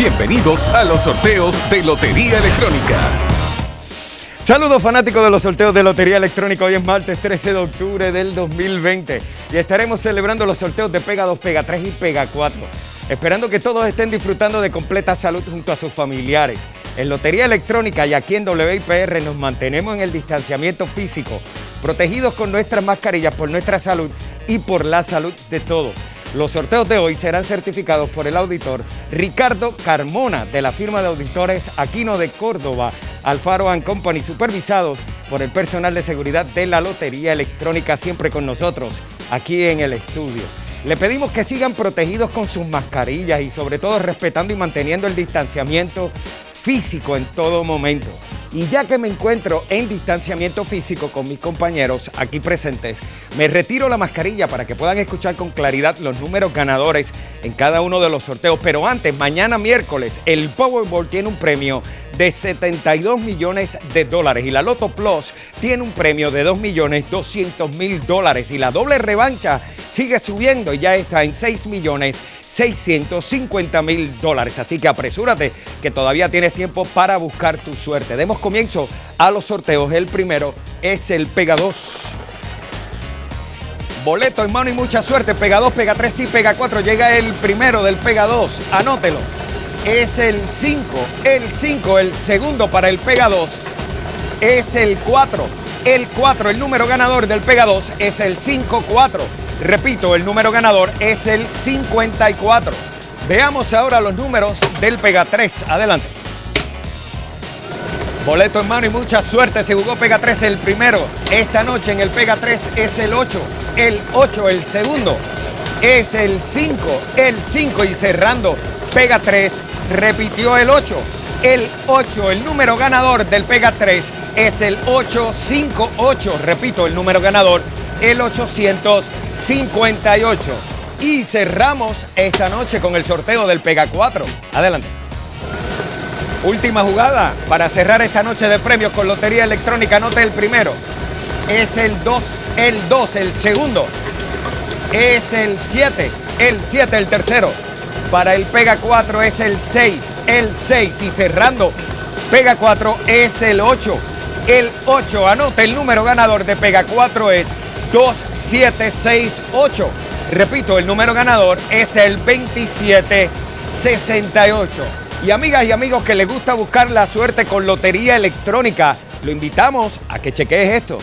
Bienvenidos a los sorteos de Lotería Electrónica. Saludos fanáticos de los sorteos de Lotería Electrónica. Hoy es martes 13 de octubre del 2020 y estaremos celebrando los sorteos de Pega 2, Pega 3 y Pega 4. Esperando que todos estén disfrutando de completa salud junto a sus familiares. En Lotería Electrónica y aquí en WIPR nos mantenemos en el distanciamiento físico, protegidos con nuestras mascarillas por nuestra salud y por la salud de todos. Los sorteos de hoy serán certificados por el auditor Ricardo Carmona de la firma de auditores Aquino de Córdoba, Alfaro & Company, supervisados por el personal de seguridad de la Lotería Electrónica, siempre con nosotros aquí en el estudio. Le pedimos que sigan protegidos con sus mascarillas y sobre todo respetando y manteniendo el distanciamiento físico en todo momento. Y ya que me encuentro en distanciamiento físico con mis compañeros aquí presentes, me retiro la mascarilla para que puedan escuchar con claridad los números ganadores en cada uno de los sorteos. Pero antes, mañana miércoles, el Powerball tiene un premio de $72 millones y la Loto Plus tiene un premio de $2.200.000 y la doble revancha sigue subiendo y ya está en $6.650.000. Así que apresúrate, que todavía tienes tiempo para buscar tu suerte. Demos comienzo a los sorteos. El primero es el Pega 2. Boleto en mano y mucha suerte. Pega 2, Pega 3 y Pega 4. Llega el primero del Pega 2. Anótelo. Es el 5. El segundo para el Pega 2 es el 4. El 4, el número ganador del Pega 2 es el 54. Repito, el número ganador es el 54. Veamos ahora los números del Pega 3. Adelante. Boleto en mano y mucha suerte. Se jugó Pega 3 el primero. Esta noche en el Pega 3 es el 8. El 8, el segundo, es el 5. El 5 y cerrando Pega 3, repitió el 8. El 8, el número ganador del Pega 3 es el 858. Repito, el número ganador, el 858. Y cerramos esta noche con el sorteo del Pega 4. Adelante. Última jugada para cerrar esta noche de premios con Lotería Electrónica. Anote el primero. Es el 2. El 2, el segundo. Es el 7. El 7, el tercero. Para el Pega 4 es el 6. El 6. Y cerrando Pega 4 es el 8. El 8. Anote el número ganador de Pega 4 es 2768. Repito, el número ganador es el 2768. Y amigas y amigos que les gusta buscar la suerte con Lotería Electrónica, lo invitamos a que chequees esto.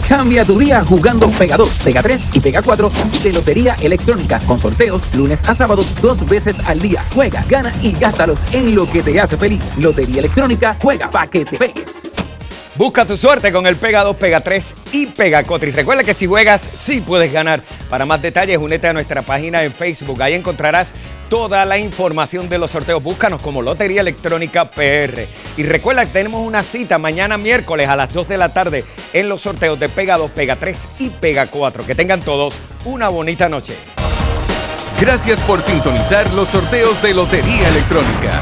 Cambia tu día jugando Pega 2, Pega 3 y Pega 4 de Lotería Electrónica con sorteos lunes a sábado 2 veces al día. Juega, gana y gástalos en lo que te hace feliz. Lotería Electrónica, juega pa' que te pegues. Busca tu suerte con el Pega 2, Pega 3 y Pega 4. Y recuerda que si juegas, sí puedes ganar. Para más detalles, únete a nuestra página en Facebook. Ahí encontrarás toda la información de los sorteos. Búscanos como Lotería Electrónica PR. Y recuerda que tenemos una cita mañana miércoles a las 2 de la tarde en los sorteos de Pega 2, Pega 3 y Pega 4. Que tengan todos una bonita noche. Gracias por sintonizar los sorteos de Lotería Electrónica.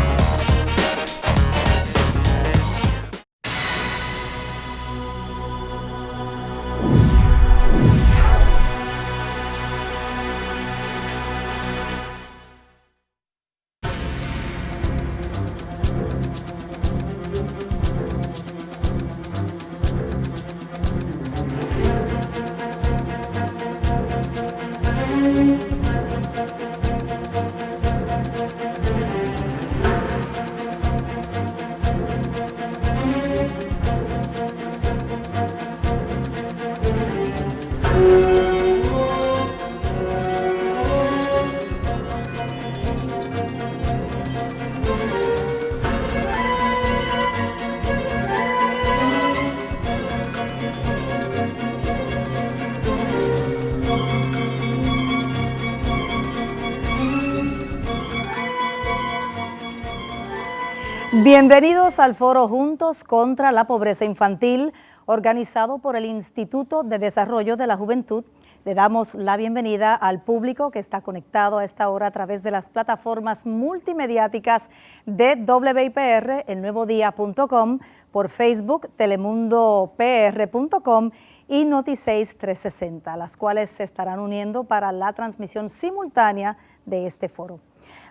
Bienvenidos al foro Juntos contra la Pobreza Infantil, organizado por el Instituto de Desarrollo de la Juventud, Le damos la bienvenida al público que está conectado a esta hora a través de las plataformas multimediáticas de WIPR, elnuevodía.com, por Facebook, telemundopr.com y Noti6 360, las cuales se estarán uniendo para la transmisión simultánea de este foro.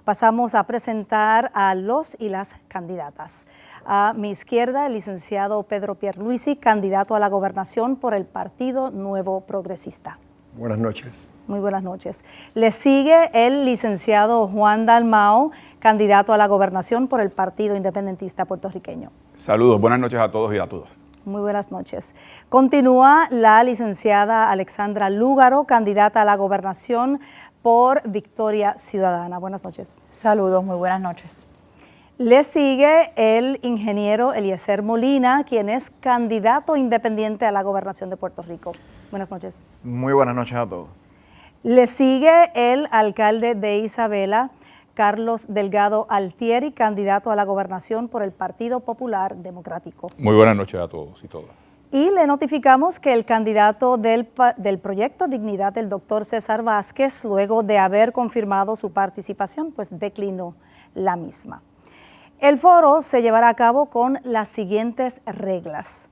Pasamos a presentar a los y las candidatas. A mi izquierda, el licenciado Pedro Pierluisi, candidato a la gobernación por el Partido Nuevo Progresista. Buenas noches. Muy buenas noches. Le sigue el licenciado Juan Dalmau, candidato a la gobernación por el Partido Independentista Puertorriqueño. Saludos, buenas noches a todos y a todas. Muy buenas noches. Continúa la licenciada Alexandra Lúgaro, candidata a la gobernación por Victoria Ciudadana. Buenas noches. Saludos, muy buenas noches. Le sigue el ingeniero Eliezer Molina, quien es candidato independiente a la gobernación de Puerto Rico. Buenas noches. Muy buenas noches a todos. Le sigue el alcalde de Isabela, Carlos Delgado Altieri, candidato a la gobernación por el Partido Popular Democrático. Muy buenas noches a todos y todas. Y le notificamos que el candidato del proyecto Dignidad, el doctor César Vázquez, luego de haber confirmado su participación, pues declinó la misma. El foro se llevará a cabo con las siguientes reglas.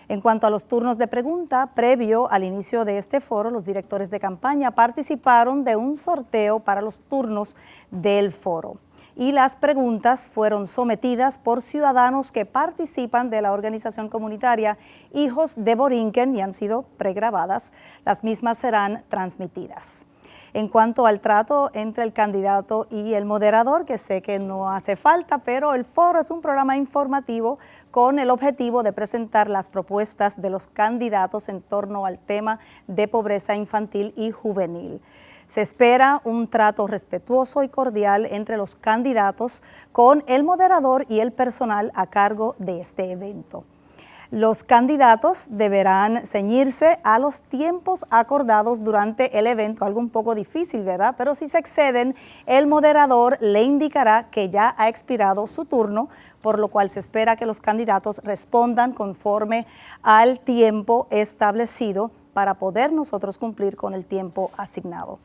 En cuanto a los turnos de pregunta, previo al inicio de este foro, los directores de campaña participaron de un sorteo para los turnos del foro. Y las preguntas fueron sometidas por ciudadanos que participan de la organización comunitaria Hijos de Borinquen y han sido pregrabadas. Las mismas serán transmitidas. En cuanto al trato entre el candidato y el moderador, que sé que no hace falta, pero el foro es un programa informativo con el objetivo de presentar las propuestas de los candidatos en torno al tema de pobreza infantil y juvenil. Se espera un trato respetuoso y cordial entre los candidatos con el moderador y el personal a cargo de este evento. Los candidatos deberán ceñirse a los tiempos acordados durante el evento, algo un poco difícil, ¿verdad? Pero si se exceden, el moderador le indicará que ya ha expirado su turno, por lo cual se espera que los candidatos respondan conforme al tiempo establecido para poder nosotros cumplir con el tiempo asignado.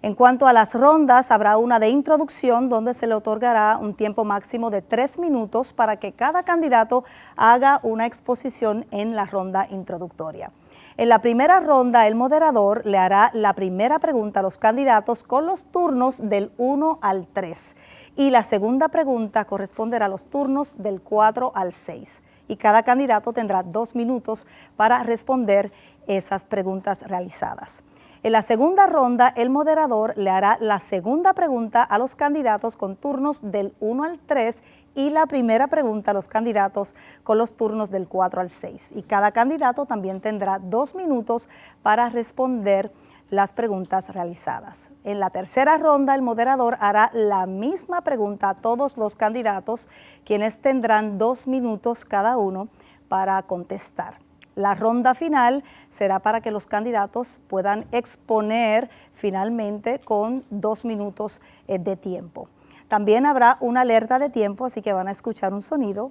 En cuanto a las rondas, habrá una de introducción donde se le otorgará un tiempo máximo de 3 minutos para que cada candidato haga una exposición en la ronda introductoria. En la primera ronda, el moderador le hará la primera pregunta a los candidatos con los turnos del 1 al 3 y la segunda pregunta corresponderá a los turnos del 4 al 6. Y cada candidato tendrá 2 minutos para responder esas preguntas realizadas. En la segunda ronda, el moderador le hará la segunda pregunta a los candidatos con turnos del 1 al 3 y la primera pregunta a los candidatos con los turnos del 4 al 6. Y cada candidato también tendrá 2 minutos para responder las preguntas realizadas. En la tercera ronda, el moderador hará la misma pregunta a todos los candidatos, quienes tendrán 2 minutos cada uno para contestar. La ronda final será para que los candidatos puedan exponer finalmente con 2 minutos de tiempo. También habrá una alerta de tiempo, así que van a escuchar un sonido.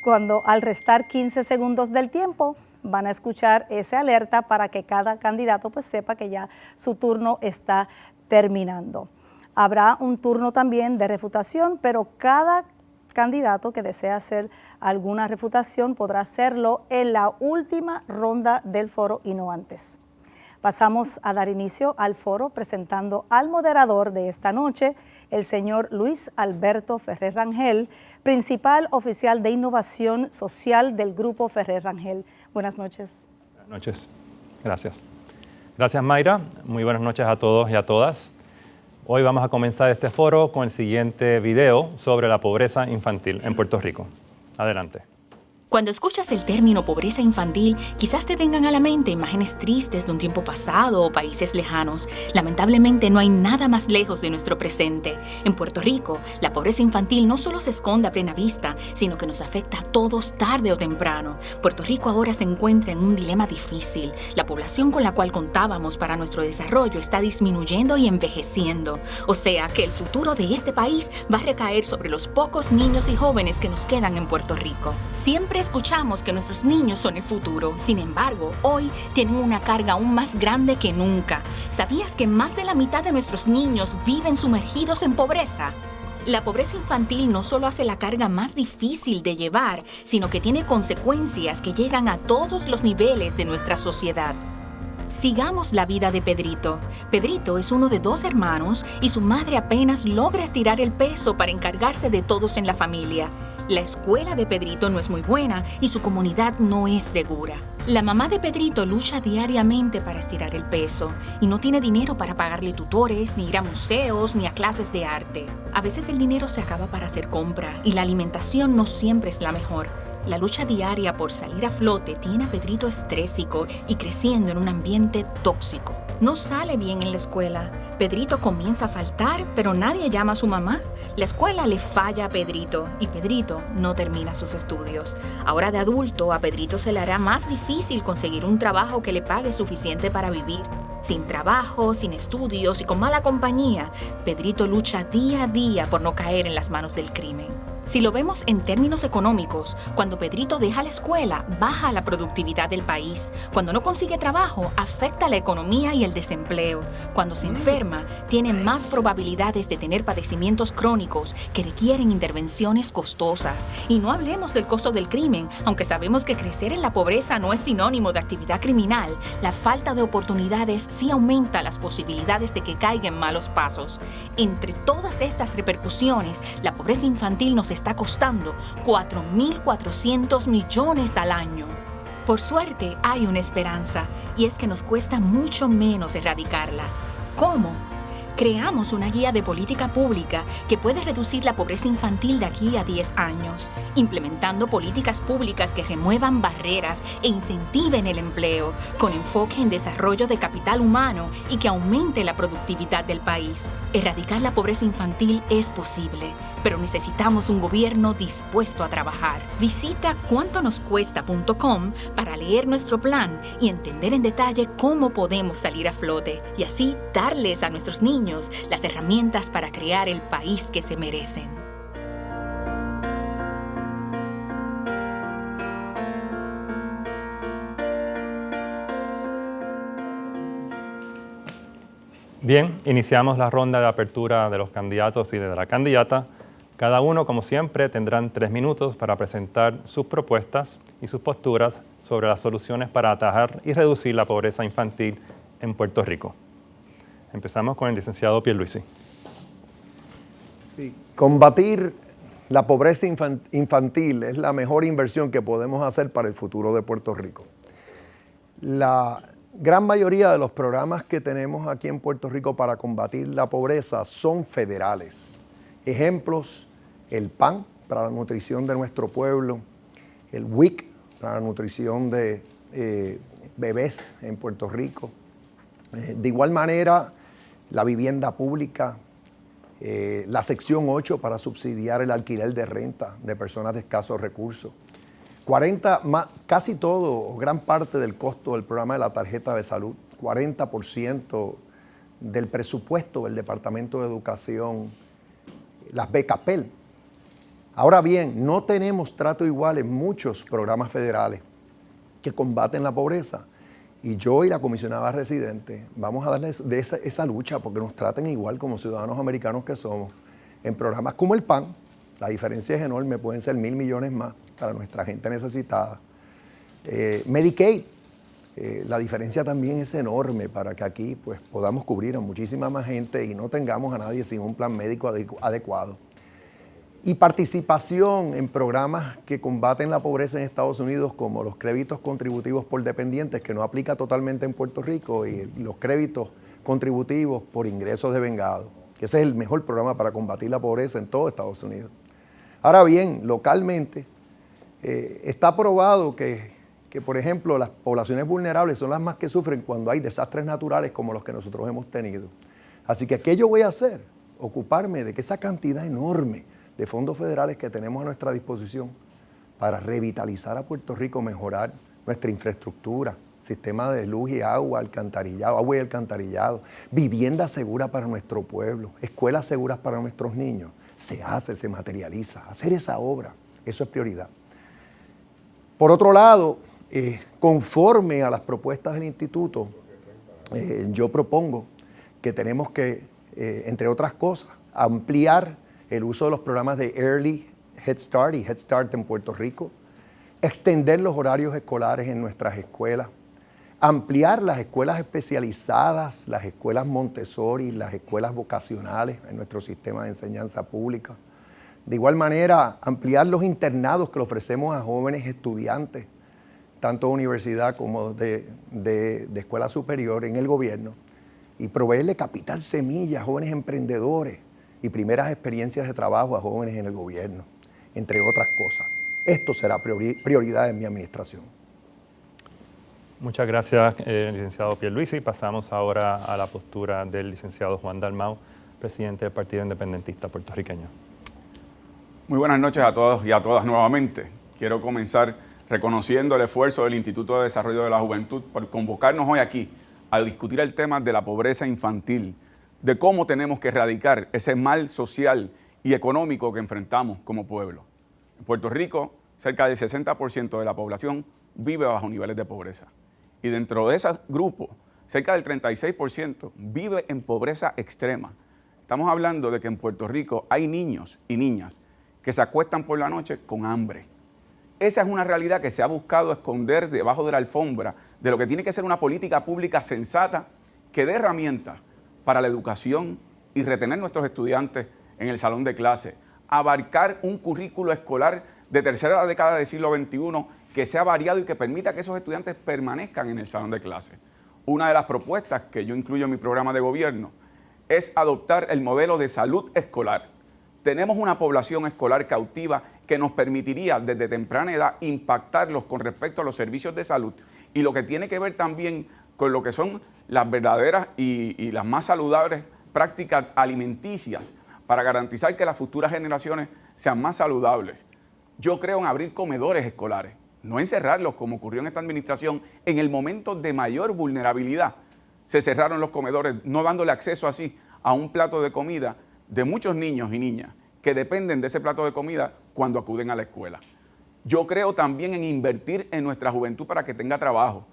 Cuando al restar 15 segundos del tiempo, van a escuchar esa alerta para que cada candidato pues sepa que ya su turno está terminando. Habrá un turno también de refutación, pero cada candidato que desea hacer alguna refutación podrá hacerlo en la última ronda del foro y no antes. Pasamos a dar inicio al foro presentando al moderador de esta noche, el señor Luis Alberto Ferrer Rangel, principal oficial de innovación social del Grupo Ferrer Rangel. Buenas noches. Buenas noches. Gracias. Gracias, Mayra. Muy buenas noches a todos y a todas. Hoy vamos a comenzar este foro con el siguiente video sobre la pobreza infantil en Puerto Rico. Adelante. Cuando escuchas el término pobreza infantil, quizás te vengan a la mente imágenes tristes de un tiempo pasado o países lejanos. Lamentablemente no hay nada más lejos de nuestro presente. En Puerto Rico, la pobreza infantil no solo se esconde a plena vista, sino que nos afecta a todos tarde o temprano. Puerto Rico ahora se encuentra en un dilema difícil. La población con la cual contábamos para nuestro desarrollo está disminuyendo y envejeciendo. O sea que el futuro de este país va a recaer sobre los pocos niños y jóvenes que nos quedan en Puerto Rico. Siempre escuchamos que nuestros niños son el futuro. Sin embargo, hoy tienen una carga aún más grande que nunca. ¿Sabías que más de la mitad de nuestros niños viven sumergidos en pobreza? La pobreza infantil no solo hace la carga más difícil de llevar, sino que tiene consecuencias que llegan a todos los niveles de nuestra sociedad. Sigamos la vida de Pedrito. Pedrito es uno de 2 hermanos y su madre apenas logra estirar el peso para encargarse de todos en la familia. La escuela de Pedrito no es muy buena y su comunidad no es segura. La mamá de Pedrito lucha diariamente para estirar el peso y no tiene dinero para pagarle tutores, ni ir a museos, ni a clases de arte. A veces el dinero se acaba para hacer compra y la alimentación no siempre es la mejor. La lucha diaria por salir a flote tiene a Pedrito estrésico y creciendo en un ambiente tóxico. No sale bien en la escuela. Pedrito comienza a faltar, pero nadie llama a su mamá. La escuela le falla a Pedrito y Pedrito no termina sus estudios. Ahora de adulto, a Pedrito se le hará más difícil conseguir un trabajo que le pague suficiente para vivir. Sin trabajo, sin estudios y con mala compañía, Pedrito lucha día a día por no caer en las manos del crimen. Si lo vemos en términos económicos, cuando Pedrito deja la escuela, baja la productividad del país. Cuando no consigue trabajo, afecta la economía y el desempleo. Cuando se enferma, tiene más probabilidades de tener padecimientos crónicos que requieren intervenciones costosas. Y no hablemos del costo del crimen, aunque sabemos que crecer en la pobreza no es sinónimo de actividad criminal. La falta de oportunidades sí aumenta las posibilidades de que caiga en malos pasos. Entre todas estas repercusiones, la pobreza infantil nos está costando 4.400 millones al año. Por suerte, hay una esperanza, y es que nos cuesta mucho menos erradicarla. ¿Cómo? Creamos una guía de política pública que puede reducir la pobreza infantil de aquí a 10 años, implementando políticas públicas que remuevan barreras e incentiven el empleo, con enfoque en desarrollo de capital humano y que aumente la productividad del país. Erradicar la pobreza infantil es posible, pero necesitamos un gobierno dispuesto a trabajar. Visita cuantonoscuesta.com para leer nuestro plan y entender en detalle cómo podemos salir a flote y así darles a nuestros niños las herramientas para crear el país que se merecen. Bien, iniciamos la ronda de apertura de los candidatos y de la candidata. Cada uno, como siempre, tendrán 3 minutos para presentar sus propuestas y sus posturas sobre las soluciones para atajar y reducir la pobreza infantil en Puerto Rico. Empezamos con el licenciado Pierluisi. Sí. Combatir la pobreza infantil es la mejor inversión que podemos hacer para el futuro de Puerto Rico. La gran mayoría de los programas que tenemos aquí en Puerto Rico para combatir la pobreza son federales. Ejemplos, el PAN para la nutrición de nuestro pueblo, el WIC para la nutrición de bebés en Puerto Rico. De igual manera, la vivienda pública, la sección 8 para subsidiar el alquiler de renta de personas de escasos recursos. Casi todo o gran parte del costo del programa de la tarjeta de salud, 40% del presupuesto del Departamento de Educación, las becas Pell. Ahora bien, no tenemos trato igual en muchos programas federales que combaten la pobreza. Y yo y la comisionada residente vamos a darles de esa lucha porque nos traten igual como ciudadanos americanos que somos. En programas como el PAN, la diferencia es enorme, pueden ser 1.000 millones más para nuestra gente necesitada. Medicaid, la diferencia también es enorme para que aquí pues, podamos cubrir a muchísima más gente y no tengamos a nadie sin un plan médico adecuado. Y participación en programas que combaten la pobreza en Estados Unidos, como los créditos contributivos por dependientes, que no aplica totalmente en Puerto Rico, y los créditos contributivos por ingresos de vengado, que ese es el mejor programa para combatir la pobreza en todo Estados Unidos. Ahora bien, localmente, está probado que, por ejemplo, las poblaciones vulnerables son las más que sufren cuando hay desastres naturales como los que nosotros hemos tenido. Así que, ¿qué yo voy a hacer? Ocuparme de que esa cantidad enorme de fondos federales que tenemos a nuestra disposición para revitalizar a Puerto Rico, mejorar nuestra infraestructura, sistema de luz y agua, agua y alcantarillado, vivienda segura para nuestro pueblo, escuelas seguras para nuestros niños, se materializa. Hacer esa obra, eso es prioridad. Por otro lado, conforme a las propuestas del instituto, yo propongo que tenemos que, entre otras cosas, ampliar el uso de los programas de Early Head Start y Head Start en Puerto Rico, extender los horarios escolares en nuestras escuelas, ampliar las escuelas especializadas, las escuelas Montessori, las escuelas vocacionales en nuestro sistema de enseñanza pública. De igual manera, ampliar los internados que le ofrecemos a jóvenes estudiantes, tanto de universidad como de escuela superior en el gobierno, y proveerle capital semilla a jóvenes emprendedores y primeras experiencias de trabajo a jóvenes en el gobierno, entre otras cosas. Esto será prioridad en mi administración. Muchas gracias, licenciado Pierluisi. Pasamos ahora a la postura del licenciado Juan Dalmau, presidente del Partido Independentista Puertorriqueño. Muy buenas noches a todos y a todas nuevamente. Quiero comenzar reconociendo el esfuerzo del Instituto de Desarrollo de la Juventud por convocarnos hoy aquí a discutir el tema de la pobreza infantil, de cómo tenemos que erradicar ese mal social y económico que enfrentamos como pueblo. En Puerto Rico, cerca del 60% de la población vive bajo niveles de pobreza. Y dentro de ese grupo, cerca del 36% vive en pobreza extrema. Estamos hablando de que en Puerto Rico hay niños y niñas que se acuestan por la noche con hambre. Esa es una realidad que se ha buscado esconder debajo de la alfombra de lo que tiene que ser una política pública sensata que dé herramientas para la educación y retener nuestros estudiantes en el salón de clase, abarcar un currículo escolar de tercera década del siglo XXI que sea variado y que permita que esos estudiantes permanezcan en el salón de clase. Una de las propuestas que yo incluyo en mi programa de gobierno es adoptar el modelo de salud escolar. Tenemos una población escolar cautiva que nos permitiría desde temprana edad impactarlos con respecto a los servicios de salud y lo que tiene que ver también con lo que son las verdaderas y las más saludables prácticas alimenticias para garantizar que las futuras generaciones sean más saludables. Yo creo en abrir comedores escolares, no encerrarlos como ocurrió en esta administración en el momento de mayor vulnerabilidad. Se cerraron los comedores, no dándole acceso así a un plato de comida de muchos niños y niñas que dependen de ese plato de comida cuando acuden a la escuela. Yo creo también en invertir en nuestra juventud para que tenga trabajo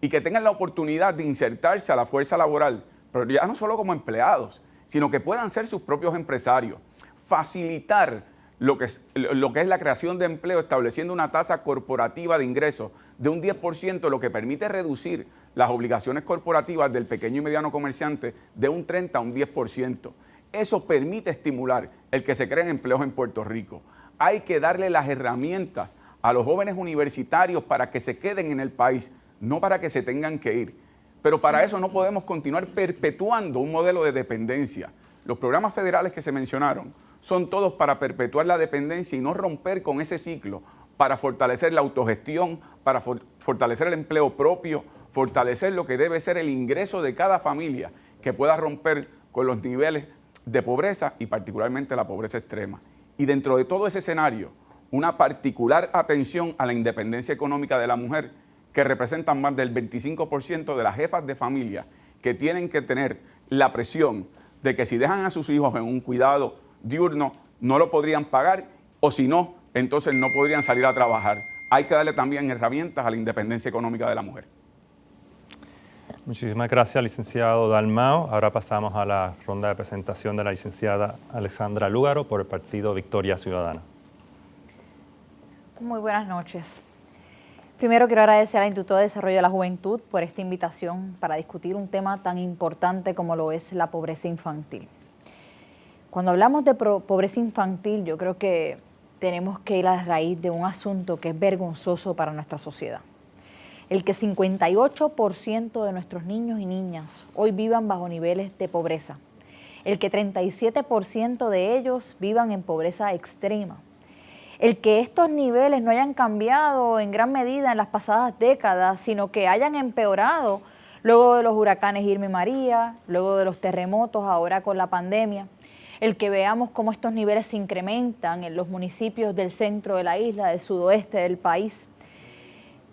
y que tengan la oportunidad de insertarse a la fuerza laboral, pero ya no solo como empleados, sino que puedan ser sus propios empresarios. Facilitar lo que es la creación de empleo, estableciendo una tasa corporativa de ingresos de un 10%, lo que permite reducir las obligaciones corporativas del pequeño y mediano comerciante de un 30 a un 10%. Eso permite estimular el que se creen empleos en Puerto Rico. Hay que darle las herramientas a los jóvenes universitarios para que se queden en el país, no para que se tengan que ir. Pero para eso no podemos continuar perpetuando un modelo de dependencia. Los programas federales que se mencionaron son todos para perpetuar la dependencia y no romper con ese ciclo, para fortalecer la autogestión, para fortalecer el empleo propio, fortalecer lo que debe ser el ingreso de cada familia que pueda romper con los niveles de pobreza y particularmente la pobreza extrema. Y dentro de todo ese escenario, una particular atención a la independencia económica de la mujer, que representan más del 25% de las jefas de familia que tienen que tener la presión de que si dejan a sus hijos en un cuidado diurno, no lo podrían pagar, o si no, entonces no podrían salir a trabajar. Hay que darle también herramientas a la independencia económica de la mujer. Muchísimas gracias, licenciado Dalmau. Ahora pasamos a la ronda de presentación de la licenciada Alexandra Lúgaro por el Partido Victoria Ciudadana. Muy buenas noches. Primero quiero agradecer al Instituto de Desarrollo de la Juventud por esta invitación para discutir un tema tan importante como lo es la pobreza infantil. Cuando hablamos de pobreza infantil, yo creo que tenemos que ir a la raíz de un asunto que es vergonzoso para nuestra sociedad. El que 58% de nuestros niños y niñas hoy vivan bajo niveles de pobreza. El que 37% de ellos vivan en pobreza extrema. El que estos niveles no hayan cambiado en gran medida en las pasadas décadas, sino que hayan empeorado luego de los huracanes Irma y María, luego de los terremotos, ahora con la pandemia. El que veamos cómo estos niveles se incrementan en los municipios del centro de la isla, del sudoeste del país.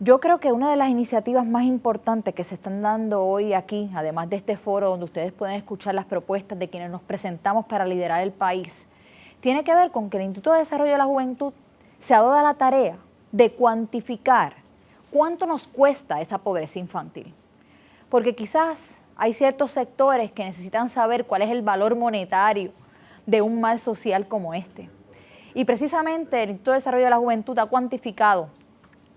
Yo creo que una de las iniciativas más importantes que se están dando hoy aquí, además de este foro donde ustedes pueden escuchar las propuestas de quienes nos presentamos para liderar el país, tiene que ver con que el Instituto de Desarrollo de la Juventud se ha dado la tarea de cuantificar cuánto nos cuesta esa pobreza infantil. Porque quizás hay ciertos sectores que necesitan saber cuál es el valor monetario de un mal social como este. Y precisamente el Instituto de Desarrollo de la Juventud ha cuantificado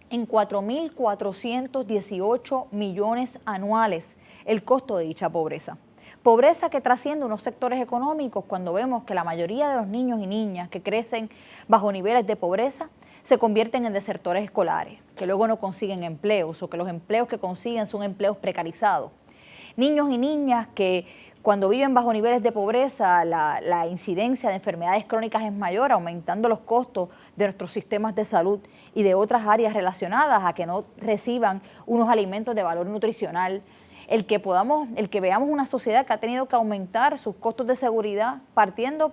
en 4.418 millones anuales el costo de dicha pobreza. Pobreza que trasciende unos sectores económicos cuando vemos que la mayoría de los niños y niñas que crecen bajo niveles de pobreza se convierten en desertores escolares, que luego no consiguen empleos o que los empleos que consiguen son empleos precarizados. Niños y niñas que cuando viven bajo niveles de pobreza la incidencia de enfermedades crónicas es mayor, aumentando los costos de nuestros sistemas de salud y de otras áreas relacionadas a que no reciban unos alimentos de valor nutricional. El que veamos una sociedad que ha tenido que aumentar sus costos de seguridad partiendo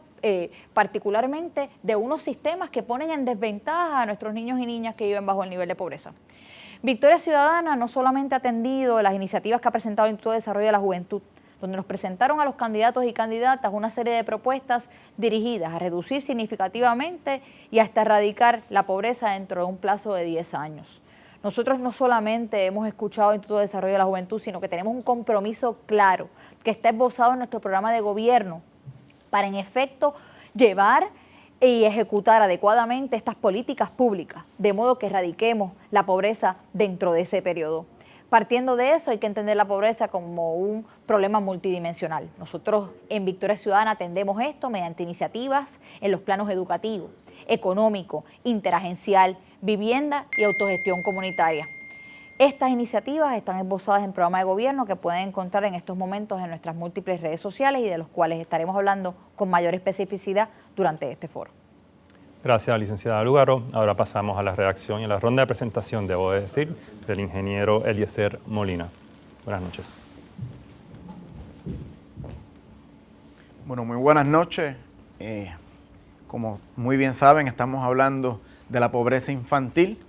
particularmente de unos sistemas que ponen en desventaja a nuestros niños y niñas que viven bajo el nivel de pobreza. Victoria Ciudadana no solamente ha atendido las iniciativas que ha presentado el Instituto de Desarrollo de la Juventud, donde nos presentaron a los candidatos y candidatas una serie de propuestas dirigidas a reducir significativamente y hasta erradicar la pobreza dentro de un plazo de 10 años. Nosotros no solamente hemos escuchado el Instituto de Desarrollo de la Juventud, sino que tenemos un compromiso claro que está esbozado en nuestro programa de gobierno para, en efecto, llevar y ejecutar adecuadamente estas políticas públicas, de modo que erradiquemos la pobreza dentro de ese periodo. Partiendo de eso, hay que entender la pobreza como un problema multidimensional. Nosotros en Victoria Ciudadana atendemos esto mediante iniciativas en los planos educativo, económico, interagencial, vivienda y autogestión comunitaria. Estas iniciativas están esbozadas en programa de gobierno que pueden encontrar en estos momentos en nuestras múltiples redes sociales y de los cuales estaremos hablando con mayor especificidad durante este foro. Gracias, licenciada Lugaro. Ahora pasamos a la redacción y a la ronda de presentación, debo decir, del ingeniero Eliezer Molina. Buenas noches. Bueno, muy buenas noches. Como muy bien saben, estamos hablando de la pobreza infantil,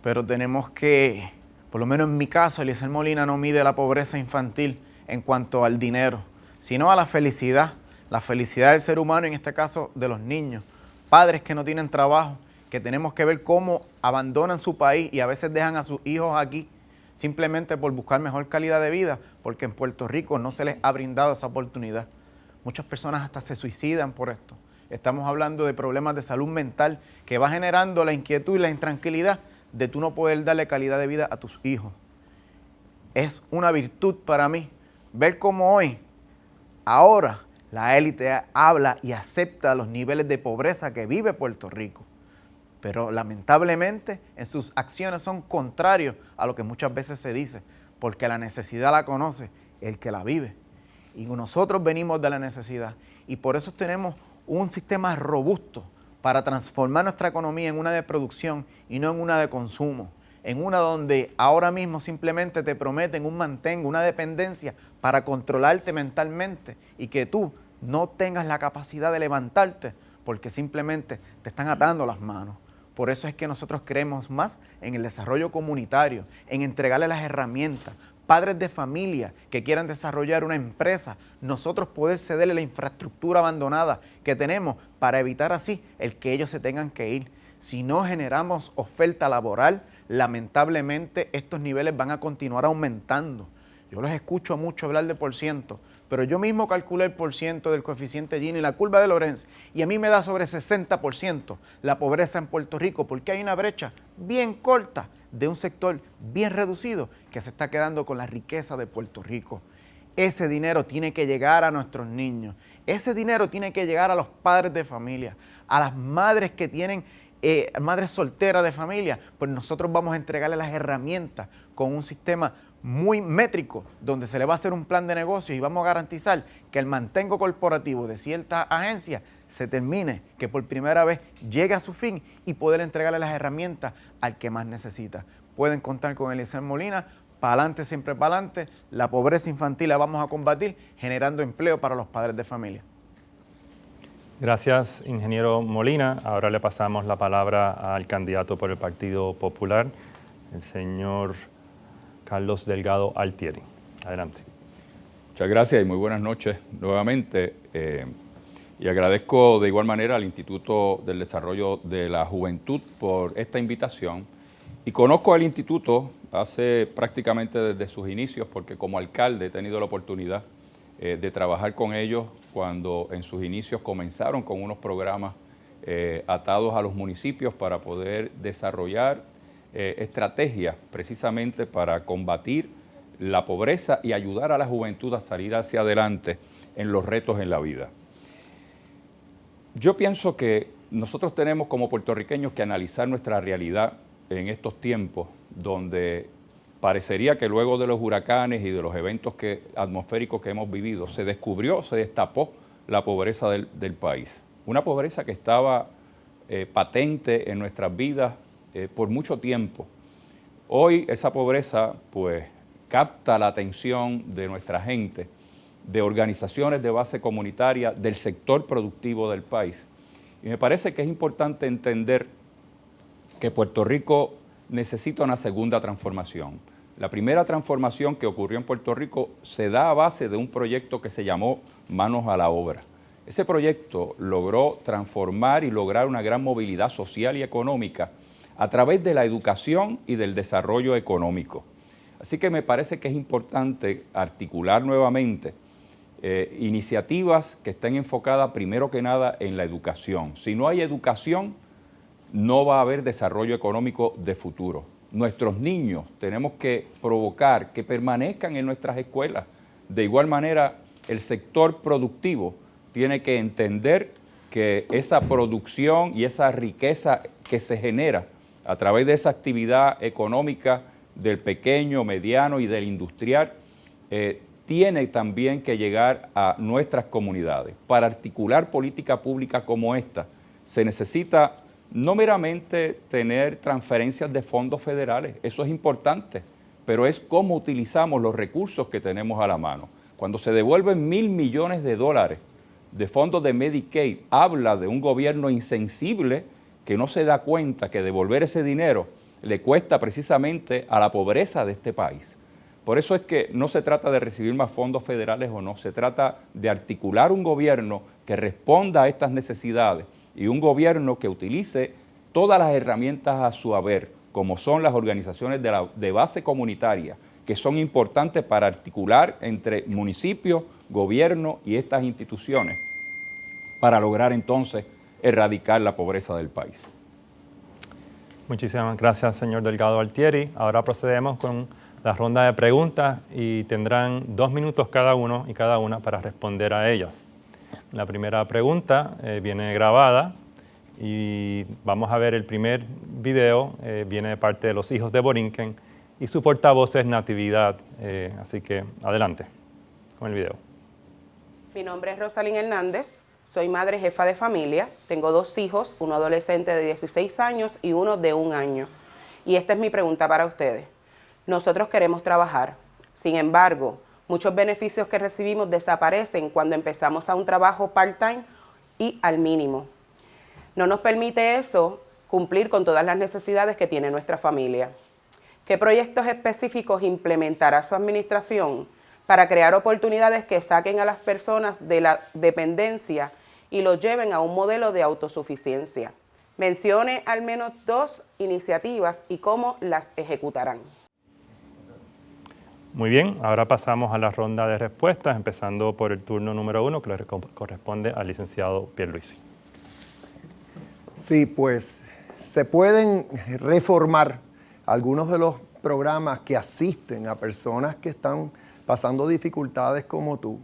pero tenemos que, por lo menos en mi caso, Eliezer Molina no mide la pobreza infantil en cuanto al dinero, sino a la felicidad del ser humano, en este caso de los niños, padres que no tienen trabajo, que tenemos que ver cómo abandonan su país y a veces dejan a sus hijos aquí simplemente por buscar mejor calidad de vida, porque en Puerto Rico no se les ha brindado esa oportunidad. Muchas personas hasta se suicidan por esto. Estamos hablando de problemas de salud mental que va generando la inquietud y la intranquilidad de tú no poder darle calidad de vida a tus hijos. Es una virtud para mí ver cómo hoy, ahora, la élite habla y acepta los niveles de pobreza que vive Puerto Rico. Pero lamentablemente en sus acciones son contrarios a lo que muchas veces se dice, porque la necesidad la conoce el que la vive. Y nosotros venimos de la necesidad y por eso tenemos un sistema robusto para transformar nuestra economía en una de producción y no en una de consumo, en una donde ahora mismo simplemente te prometen un mantengo, una dependencia para controlarte mentalmente y que tú no tengas la capacidad de levantarte porque simplemente te están atando las manos. Por eso es que nosotros creemos más en el desarrollo comunitario, en entregarle las herramientas. Padres de familia que quieran desarrollar una empresa, nosotros poder cederle la infraestructura abandonada que tenemos para evitar así el que ellos se tengan que ir. Si no generamos oferta laboral, lamentablemente estos niveles van a continuar aumentando. Yo los escucho mucho hablar de %, pero yo mismo calculé el % del coeficiente Gini y la curva de Lorenz y a mí me da sobre 60% la pobreza en Puerto Rico porque hay una brecha bien corta de un sector bien reducido que se está quedando con la riqueza de Puerto Rico. Ese dinero tiene que llegar a nuestros niños, ese dinero tiene que llegar a los padres de familia, a las madres que tienen, madres solteras de familia, pues nosotros vamos a entregarle las herramientas con un sistema muy métrico, donde se le va a hacer un plan de negocio y vamos a garantizar que el mantengo corporativo de ciertas agencias se termine, que por primera vez llegue a su fin y poder entregarle las herramientas al que más necesita. Pueden contar con Eliezer Molina, para adelante, siempre para adelante. La pobreza infantil la vamos a combatir generando empleo para los padres de familia. Gracias, ingeniero Molina. Ahora le pasamos la palabra al candidato por el Partido Popular, el señor Carlos Delgado Altieri. Adelante. Muchas gracias y muy buenas noches nuevamente. Y agradezco de igual manera al Instituto del Desarrollo de la Juventud por esta invitación. Y conozco al instituto hace prácticamente desde sus inicios, porque como alcalde he tenido la oportunidad de trabajar con ellos cuando en sus inicios comenzaron con unos programas atados a los municipios para poder desarrollar estrategias precisamente para combatir la pobreza y ayudar a la juventud a salir hacia adelante en los retos en la vida. Yo pienso que nosotros tenemos como puertorriqueños que analizar nuestra realidad en estos tiempos donde parecería que luego de los huracanes y de los eventos atmosféricos que hemos vivido, se destapó la pobreza del país. Una pobreza que estaba patente en nuestras vidas por mucho tiempo. Hoy esa pobreza pues capta la atención de nuestra gente, de organizaciones de base comunitaria, del sector productivo del país. Y me parece que es importante entender que Puerto Rico necesita una segunda transformación. La primera transformación que ocurrió en Puerto Rico se da a base de un proyecto que se llamó Manos a la Obra. Ese proyecto logró transformar y lograr una gran movilidad social y económica a través de la educación y del desarrollo económico. Así que me parece que es importante articular nuevamente iniciativas que estén enfocadas primero que nada en la educación. Si no hay educación, no va a haber desarrollo económico de futuro. Nuestros niños tenemos que provocar que permanezcan en nuestras escuelas. De igual manera, el sector productivo tiene que entender que esa producción y esa riqueza que se genera a través de esa actividad económica del pequeño, mediano y del industrial, tiene también que llegar a nuestras comunidades. Para articular política pública como esta, se necesita no meramente tener transferencias de fondos federales, eso es importante, pero es cómo utilizamos los recursos que tenemos a la mano. Cuando se devuelven $1,000 millones de fondos de Medicaid, habla de un gobierno insensible que no se da cuenta que devolver ese dinero le cuesta precisamente a la pobreza de este país. Por eso es que no se trata de recibir más fondos federales o no, se trata de articular un gobierno que responda a estas necesidades y un gobierno que utilice todas las herramientas a su haber, como son las organizaciones de base comunitaria, que son importantes para articular entre municipios, gobierno y estas instituciones, para lograr entonces erradicar la pobreza del país. Muchísimas gracias, señor Delgado Altieri. Ahora procedemos con la ronda de preguntas y tendrán 2 minutos cada uno y cada una para responder a ellas. La primera pregunta viene grabada y vamos a ver el primer video, viene de parte de los hijos de Borinquen y su portavoz es Natividad, así que adelante con el video. Mi nombre es Rosalín Hernández, soy madre jefa de familia, tengo 2 hijos, uno adolescente de 16 años y uno de 1 año. Y esta es mi pregunta para ustedes. Nosotros queremos trabajar, sin embargo, muchos beneficios que recibimos desaparecen cuando empezamos a un trabajo part-time y al mínimo. No nos permite eso cumplir con todas las necesidades que tiene nuestra familia. ¿Qué proyectos específicos implementará su administración para crear oportunidades que saquen a las personas de la dependencia y los lleven a un modelo de autosuficiencia? Mencione al menos 2 iniciativas y cómo las ejecutarán. Muy bien, ahora pasamos a la ronda de respuestas, empezando por el turno número 1, que le corresponde al licenciado Pierluisi. Sí, pues se pueden reformar algunos de los programas que asisten a personas que están pasando dificultades como tú.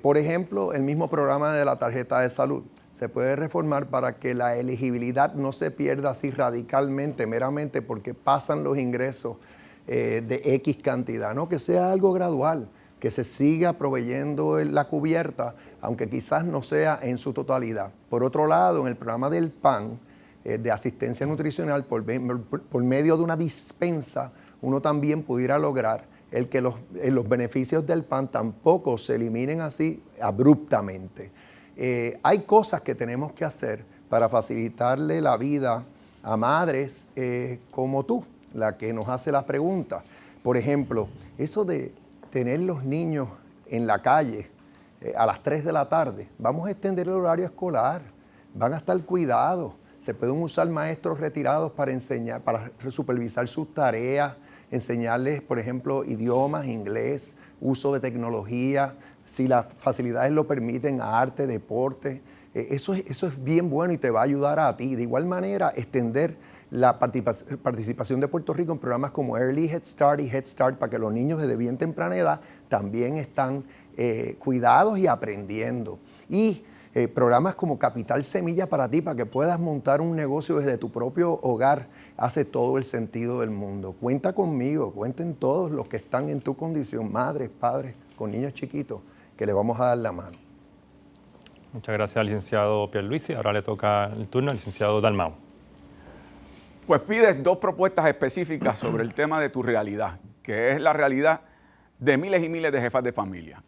Por ejemplo, el mismo programa de la tarjeta de salud se puede reformar para que la elegibilidad no se pierda así radicalmente, meramente porque pasan los ingresos de X cantidad, ¿no? Que sea algo gradual, que se siga proveyendo la cubierta, aunque quizás no sea en su totalidad. Por otro lado, en el programa del PAN, de asistencia nutricional, por medio de una dispensa, uno también pudiera lograr el que los beneficios del PAN tampoco se eliminen así abruptamente. Hay cosas que tenemos que hacer para facilitarle la vida a madres como tú, la que nos hace la pregunta. Por ejemplo, eso de tener los niños en la calle a las 3 de la tarde. Vamos a extender el horario escolar, van a estar cuidados, se pueden usar maestros retirados para enseñar, para supervisar sus tareas, enseñarles, por ejemplo, idiomas, inglés, uso de tecnología, si las facilidades lo permiten, arte, deporte. Eso es bien bueno y te va a ayudar a ti. De igual manera, extender la participación de Puerto Rico en programas como Early Head Start y Head Start para que los niños desde bien temprana edad también están cuidados y aprendiendo. Y programas como Capital Semilla para ti, para que puedas montar un negocio desde tu propio hogar, hace todo el sentido del mundo. Cuenta conmigo, cuenten todos los que están en tu condición, madres, padres, con niños chiquitos, que le vamos a dar la mano. Muchas gracias al licenciado Pierluisi. Ahora le toca el turno al licenciado Dalmau. Pues pides 2 propuestas específicas sobre el tema de tu realidad, que es la realidad de miles y miles de jefas de familia.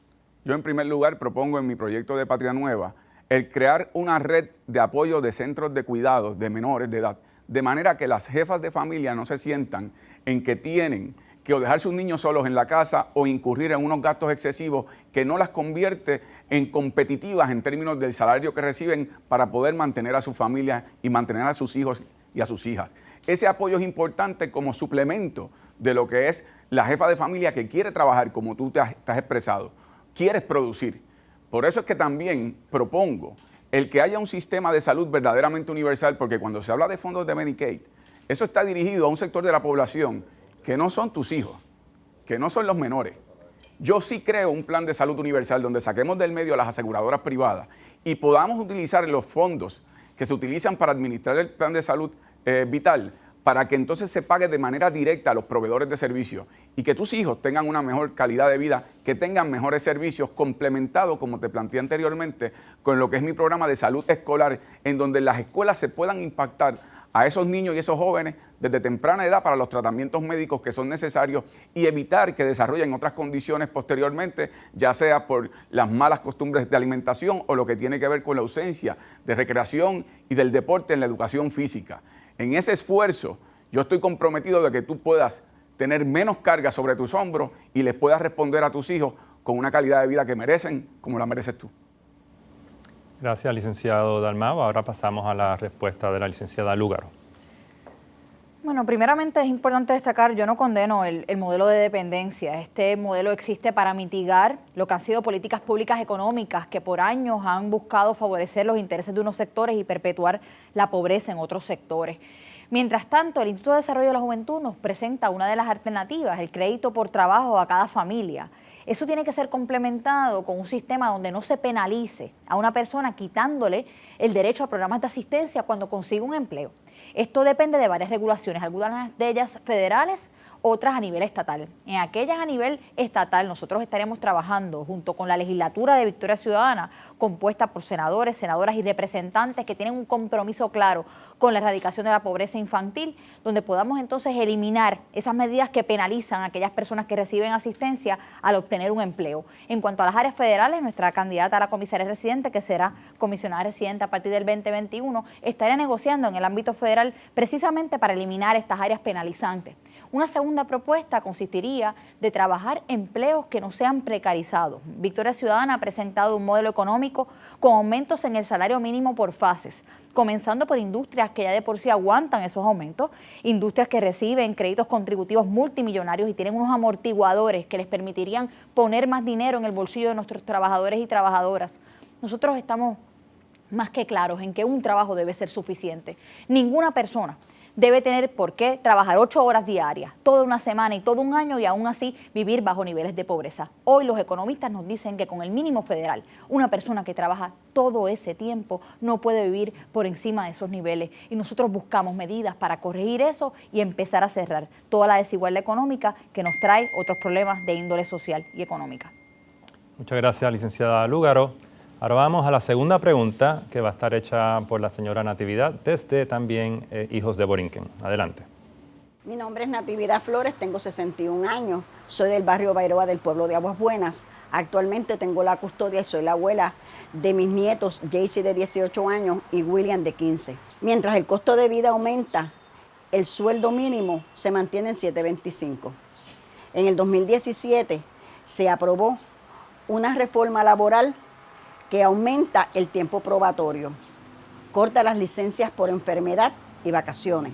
Yo en primer lugar propongo en mi proyecto de Patria Nueva el crear una red de apoyo de centros de cuidados de menores de edad, de manera que las jefas de familia no se sientan en que tienen que o dejar sus niños solos en la casa o incurrir en unos gastos excesivos que no las convierte en competitivas en términos del salario que reciben para poder mantener a su familia y mantener a sus hijos y a sus hijas. Ese apoyo es importante como suplemento de lo que es la jefa de familia que quiere trabajar, como tú te has expresado, quieres producir. Por eso es que también propongo el que haya un sistema de salud verdaderamente universal, porque cuando se habla de fondos de Medicaid, eso está dirigido a un sector de la población que no son tus hijos, que no son los menores. Yo sí creo un plan de salud universal donde saquemos del medio a las aseguradoras privadas y podamos utilizar los fondos que se utilizan para administrar el plan de salud vital, para que entonces se pague de manera directa a los proveedores de servicios y que tus hijos tengan una mejor calidad de vida, que tengan mejores servicios complementados, como te planteé anteriormente, con lo que es mi programa de salud escolar, en donde las escuelas se puedan impactar a esos niños y esos jóvenes desde temprana edad para los tratamientos médicos que son necesarios y evitar que desarrollen otras condiciones posteriormente, ya sea por las malas costumbres de alimentación o lo que tiene que ver con la ausencia de recreación y del deporte en la educación física. En ese esfuerzo, yo estoy comprometido de que tú puedas tener menos carga sobre tus hombros y les puedas responder a tus hijos con una calidad de vida que merecen, como la mereces tú. Gracias, licenciado Dalmau. Ahora pasamos a la respuesta de la licenciada Lúgaro. Bueno, primeramente es importante destacar, yo no condeno el modelo de dependencia. Este modelo existe para mitigar lo que han sido políticas públicas económicas que por años han buscado favorecer los intereses de unos sectores y perpetuar la pobreza en otros sectores. Mientras tanto, el Instituto de Desarrollo de la Juventud nos presenta una de las alternativas, el crédito por trabajo a cada familia. Eso tiene que ser complementado con un sistema donde no se penalice a una persona quitándole el derecho a programas de asistencia cuando consigue un empleo. Esto depende de varias regulaciones, algunas de ellas federales, otras a nivel estatal. En aquellas a nivel estatal nosotros estaremos trabajando junto con la legislatura de Victoria Ciudadana, compuesta por senadores, senadoras y representantes que tienen un compromiso claro con la erradicación de la pobreza infantil, donde podamos entonces eliminar esas medidas que penalizan a aquellas personas que reciben asistencia al obtener un empleo. En cuanto a las áreas federales, nuestra candidata a la comisaria residente, que será comisionada residente a partir del 2021, estará negociando en el ámbito federal precisamente para eliminar estas áreas penalizantes. Una segunda propuesta consistiría de trabajar empleos que no sean precarizados. Victoria Ciudadana ha presentado un modelo económico con aumentos en el salario mínimo por fases, comenzando por industrias que ya de por sí aguantan esos aumentos, industrias que reciben créditos contributivos multimillonarios y tienen unos amortiguadores que les permitirían poner más dinero en el bolsillo de nuestros trabajadores y trabajadoras. Nosotros estamos más que claros en que un trabajo debe ser suficiente. Ninguna persona debe tener por qué trabajar 8 horas diarias, toda una semana y todo un año y aún así vivir bajo niveles de pobreza. Hoy los economistas nos dicen que con el mínimo federal, una persona que trabaja todo ese tiempo no puede vivir por encima de esos niveles. Y nosotros buscamos medidas para corregir eso y empezar a cerrar toda la desigualdad económica que nos trae otros problemas de índole social y económica. Muchas gracias, licenciada Lúgaro. Ahora vamos a la segunda pregunta que va a estar hecha por la señora Natividad desde también Hijos de Borinquen. Adelante. Mi nombre es Natividad Flores, tengo 61 años, soy del barrio Bairoa del pueblo de Aguas Buenas. Actualmente tengo la custodia y soy la abuela de mis nietos, Jaycee de 18 años y William de 15. Mientras el costo de vida aumenta, el sueldo mínimo se mantiene en $7.25. En el 2017 se aprobó una reforma laboral que aumenta el tiempo probatorio, corta las licencias por enfermedad y vacaciones.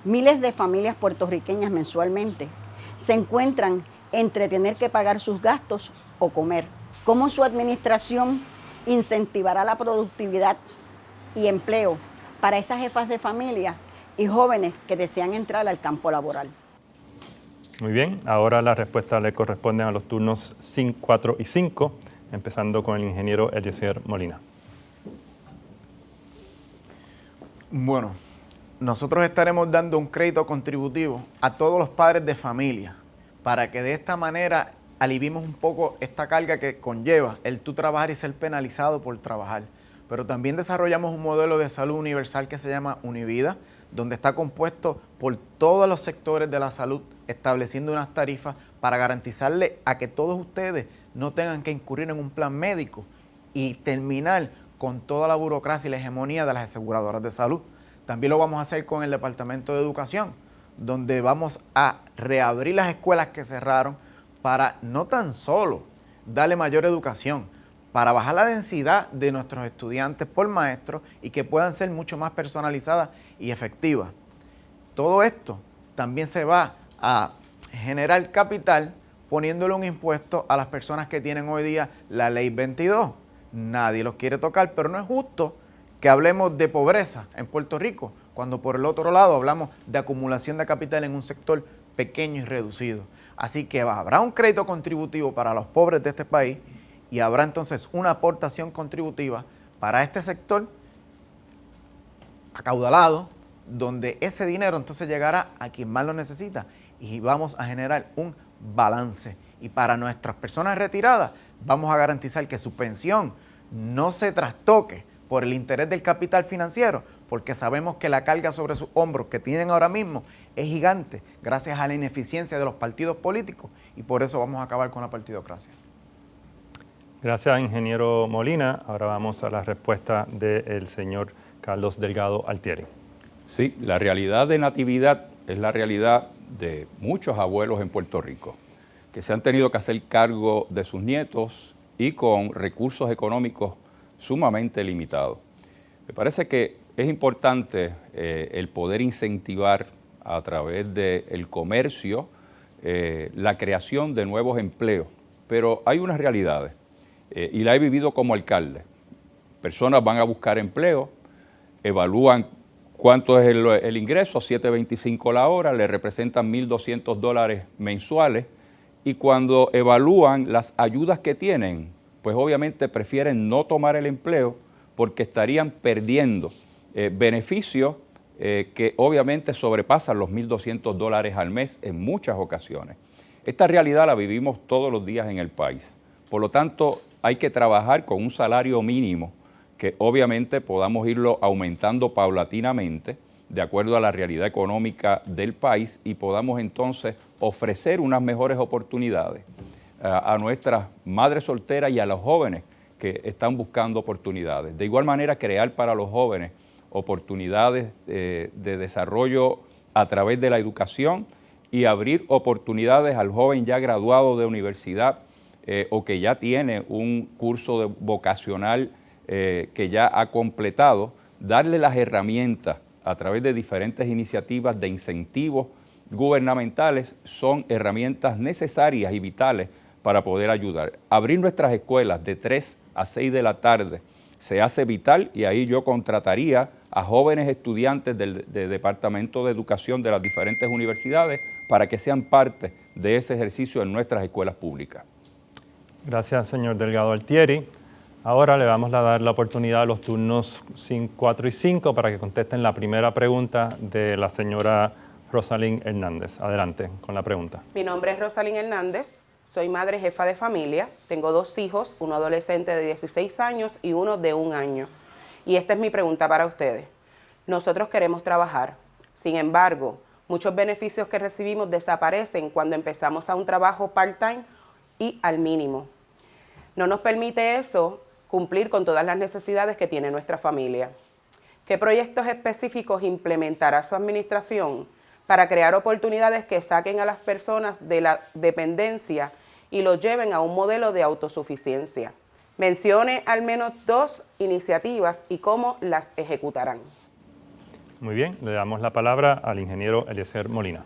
Miles de familias puertorriqueñas mensualmente se encuentran entre tener que pagar sus gastos o comer. ¿Cómo su administración incentivará la productividad y empleo para esas jefas de familia y jóvenes que desean entrar al campo laboral? Muy bien, ahora las respuestas le corresponden a los turnos 4 y 5, empezando con el ingeniero Eliezer Molina. Bueno, nosotros estaremos dando un crédito contributivo a todos los padres de familia para que de esta manera aliviemos un poco esta carga que conlleva el tú trabajar y ser penalizado por trabajar. Pero también desarrollamos un modelo de salud universal que se llama Univida, donde está compuesto por todos los sectores de la salud, estableciendo unas tarifas para garantizarle a que todos ustedes no tengan que incurrir en un plan médico y terminar con toda la burocracia y la hegemonía de las aseguradoras de salud. También lo vamos a hacer con el Departamento de Educación, donde vamos a reabrir las escuelas que cerraron para no tan solo darle mayor educación, para bajar la densidad de nuestros estudiantes por maestro y que puedan ser mucho más personalizadas y efectivas. Todo esto también se va a generar capital poniéndole un impuesto a las personas que tienen hoy día la Ley 22. Nadie los quiere tocar, pero no es justo que hablemos de pobreza en Puerto Rico, cuando por el otro lado hablamos de acumulación de capital en un sector pequeño y reducido. Así que habrá un crédito contributivo para los pobres de este país y habrá entonces una aportación contributiva para este sector acaudalado, donde ese dinero entonces llegará a quien más lo necesita y vamos a generar un balance. Y para nuestras personas retiradas vamos a garantizar que su pensión no se trastoque por el interés del capital financiero, porque sabemos que la carga sobre sus hombros que tienen ahora mismo es gigante gracias a la ineficiencia de los partidos políticos y por eso vamos a acabar con la partidocracia. Gracias, ingeniero Molina. Ahora vamos a la respuesta del señor Carlos Delgado Altieri. Sí, la realidad de natividad es la realidad de muchos abuelos en Puerto Rico, que se han tenido que hacer cargo de sus nietos y con recursos económicos sumamente limitados. Me parece que es importante el poder incentivar a través del comercio la creación de nuevos empleos, pero hay unas realidades y la he vivido como alcalde. Personas van a buscar empleo, evalúan cuánto es el ingreso, $7.25 la hora, le representan $1,200 mensuales y cuando evalúan las ayudas que tienen, pues obviamente prefieren no tomar el empleo porque estarían perdiendo beneficios que obviamente sobrepasan los $1,200 al mes en muchas ocasiones. Esta realidad la vivimos todos los días en el país. Por lo tanto, hay que trabajar con un salario mínimo que obviamente podamos irlo aumentando paulatinamente de acuerdo a la realidad económica del país y podamos entonces ofrecer unas mejores oportunidades a nuestras madres solteras y a los jóvenes que están buscando oportunidades. De igual manera, crear para los jóvenes oportunidades de desarrollo a través de la educación y abrir oportunidades al joven ya graduado de universidad o que ya tiene un curso vocacional que ya ha completado, darle las herramientas a través de diferentes iniciativas de incentivos gubernamentales son herramientas necesarias y vitales para poder ayudar. Abrir nuestras escuelas de 3 a 6 de la tarde se hace vital y ahí yo contrataría a jóvenes estudiantes del Departamento de Educación de las diferentes universidades para que sean parte de ese ejercicio en nuestras escuelas públicas. Gracias, señor Delgado Altieri. Ahora le vamos a dar la oportunidad a los turnos 4 y 5 para que contesten la primera pregunta de la señora Rosalín Hernández. Adelante con la pregunta. Mi nombre es Rosalín Hernández, soy madre jefa de familia, tengo 2 hijos, uno adolescente de 16 años y uno de 1 año. Y esta es mi pregunta para ustedes. Nosotros queremos trabajar, sin embargo, muchos beneficios que recibimos desaparecen cuando empezamos a un trabajo part-time y al mínimo. No nos permite eso cumplir con todas las necesidades que tiene nuestra familia. ¿Qué proyectos específicos implementará su administración para crear oportunidades que saquen a las personas de la dependencia y los lleven a un modelo de autosuficiencia. Mencione al menos 2 iniciativas y cómo las ejecutarán. Muy bien, le damos la palabra al ingeniero Eliezer Molina.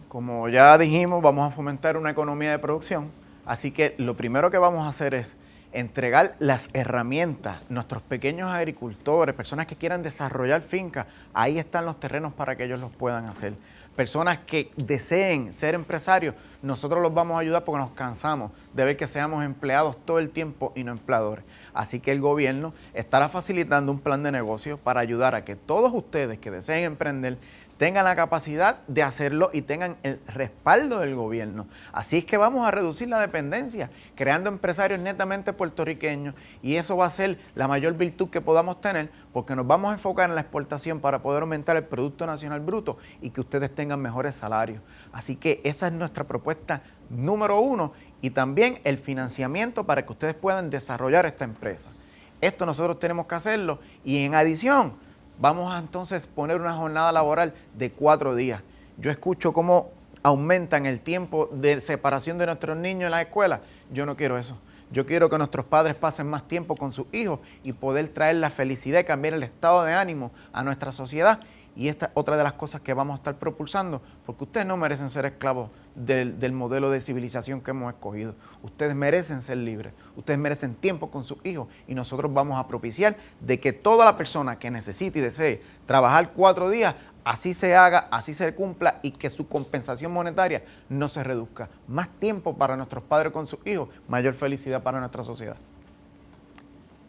Como ya dijimos, vamos a fomentar una economía de producción, así que lo primero que vamos a hacer es entregar las herramientas, nuestros pequeños agricultores, personas que quieran desarrollar fincas, ahí están los terrenos para que ellos los puedan hacer. Personas que deseen ser empresarios, nosotros los vamos a ayudar porque nos cansamos de ver que seamos empleados todo el tiempo y no empleadores. Así que el gobierno estará facilitando un plan de negocio para ayudar a que todos ustedes que deseen emprender tengan la capacidad de hacerlo y tengan el respaldo del gobierno. Así es que vamos a reducir la dependencia, creando empresarios netamente puertorriqueños, y eso va a ser la mayor virtud que podamos tener, porque nos vamos a enfocar en la exportación para poder aumentar el Producto Nacional Bruto y que ustedes tengan mejores salarios. Así que esa es nuestra propuesta número 1, y también el financiamiento para que ustedes puedan desarrollar esta empresa. Esto nosotros tenemos que hacerlo, y en adición, vamos a entonces poner una jornada laboral de 4 días. Yo escucho cómo aumentan el tiempo de separación de nuestros niños en la escuela. Yo no quiero eso. Yo quiero que nuestros padres pasen más tiempo con sus hijos y poder traer la felicidad y cambiar el estado de ánimo a nuestra sociedad. Y esta es otra de las cosas que vamos a estar propulsando, porque ustedes no merecen ser esclavos del modelo de civilización que hemos escogido. Ustedes merecen ser libres, ustedes merecen tiempo con sus hijos, y nosotros vamos a propiciar de que toda la persona que necesite y desee trabajar 4 días, así se haga, así se cumpla, y que su compensación monetaria no se reduzca. Más tiempo para nuestros padres con sus hijos, mayor felicidad para nuestra sociedad.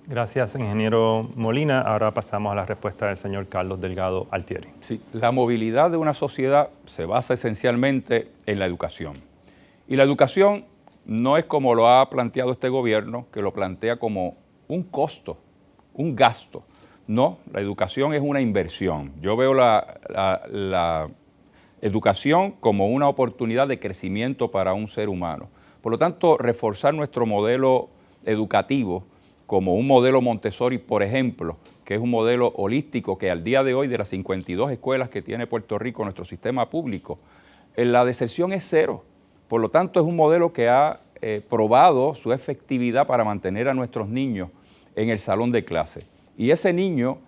Gracias, ingeniero Molina. Ahora pasamos a la respuesta del señor Carlos Delgado Altieri. Sí, la movilidad de una sociedad se basa esencialmente en la educación. Y la educación no es como lo ha planteado este gobierno, que lo plantea como un costo, un gasto. No, la educación es una inversión. Yo veo la educación como una oportunidad de crecimiento para un ser humano. Por lo tanto, reforzar nuestro modelo educativo como un modelo Montessori, por ejemplo, que es un modelo holístico que al día de hoy, de las 52 escuelas que tiene Puerto Rico, nuestro sistema público, la deserción es 0. Por lo tanto, es un modelo que ha probado su efectividad para mantener a nuestros niños en el salón de clase. Y ese niño,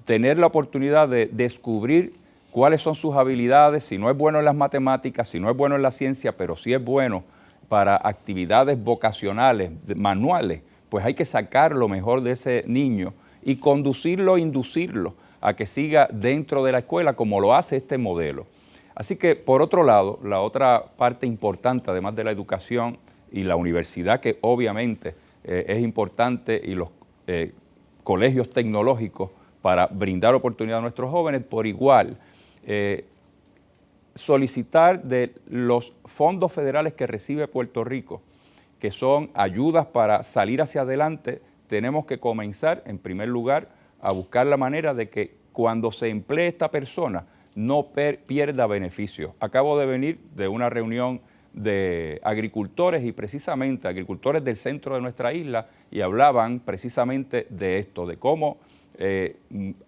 tener la oportunidad de descubrir cuáles son sus habilidades, si no es bueno en las matemáticas, si no es bueno en la ciencia, pero sí es bueno para actividades vocacionales, manuales, pues hay que sacar lo mejor de ese niño y conducirlo, inducirlo a que siga dentro de la escuela como lo hace este modelo. Así que, por otro lado, la otra parte importante, además de la educación y la universidad, que obviamente es importante, y los colegios tecnológicos para brindar oportunidad a nuestros jóvenes, por igual, solicitar de los fondos federales que recibe Puerto Rico, que son ayudas para salir hacia adelante, tenemos que comenzar, en primer lugar, a buscar la manera de que cuando se emplee esta persona no pierda beneficios. Acabo de venir de una reunión de agricultores, y precisamente agricultores del centro de nuestra isla, y hablaban precisamente de esto, de cómo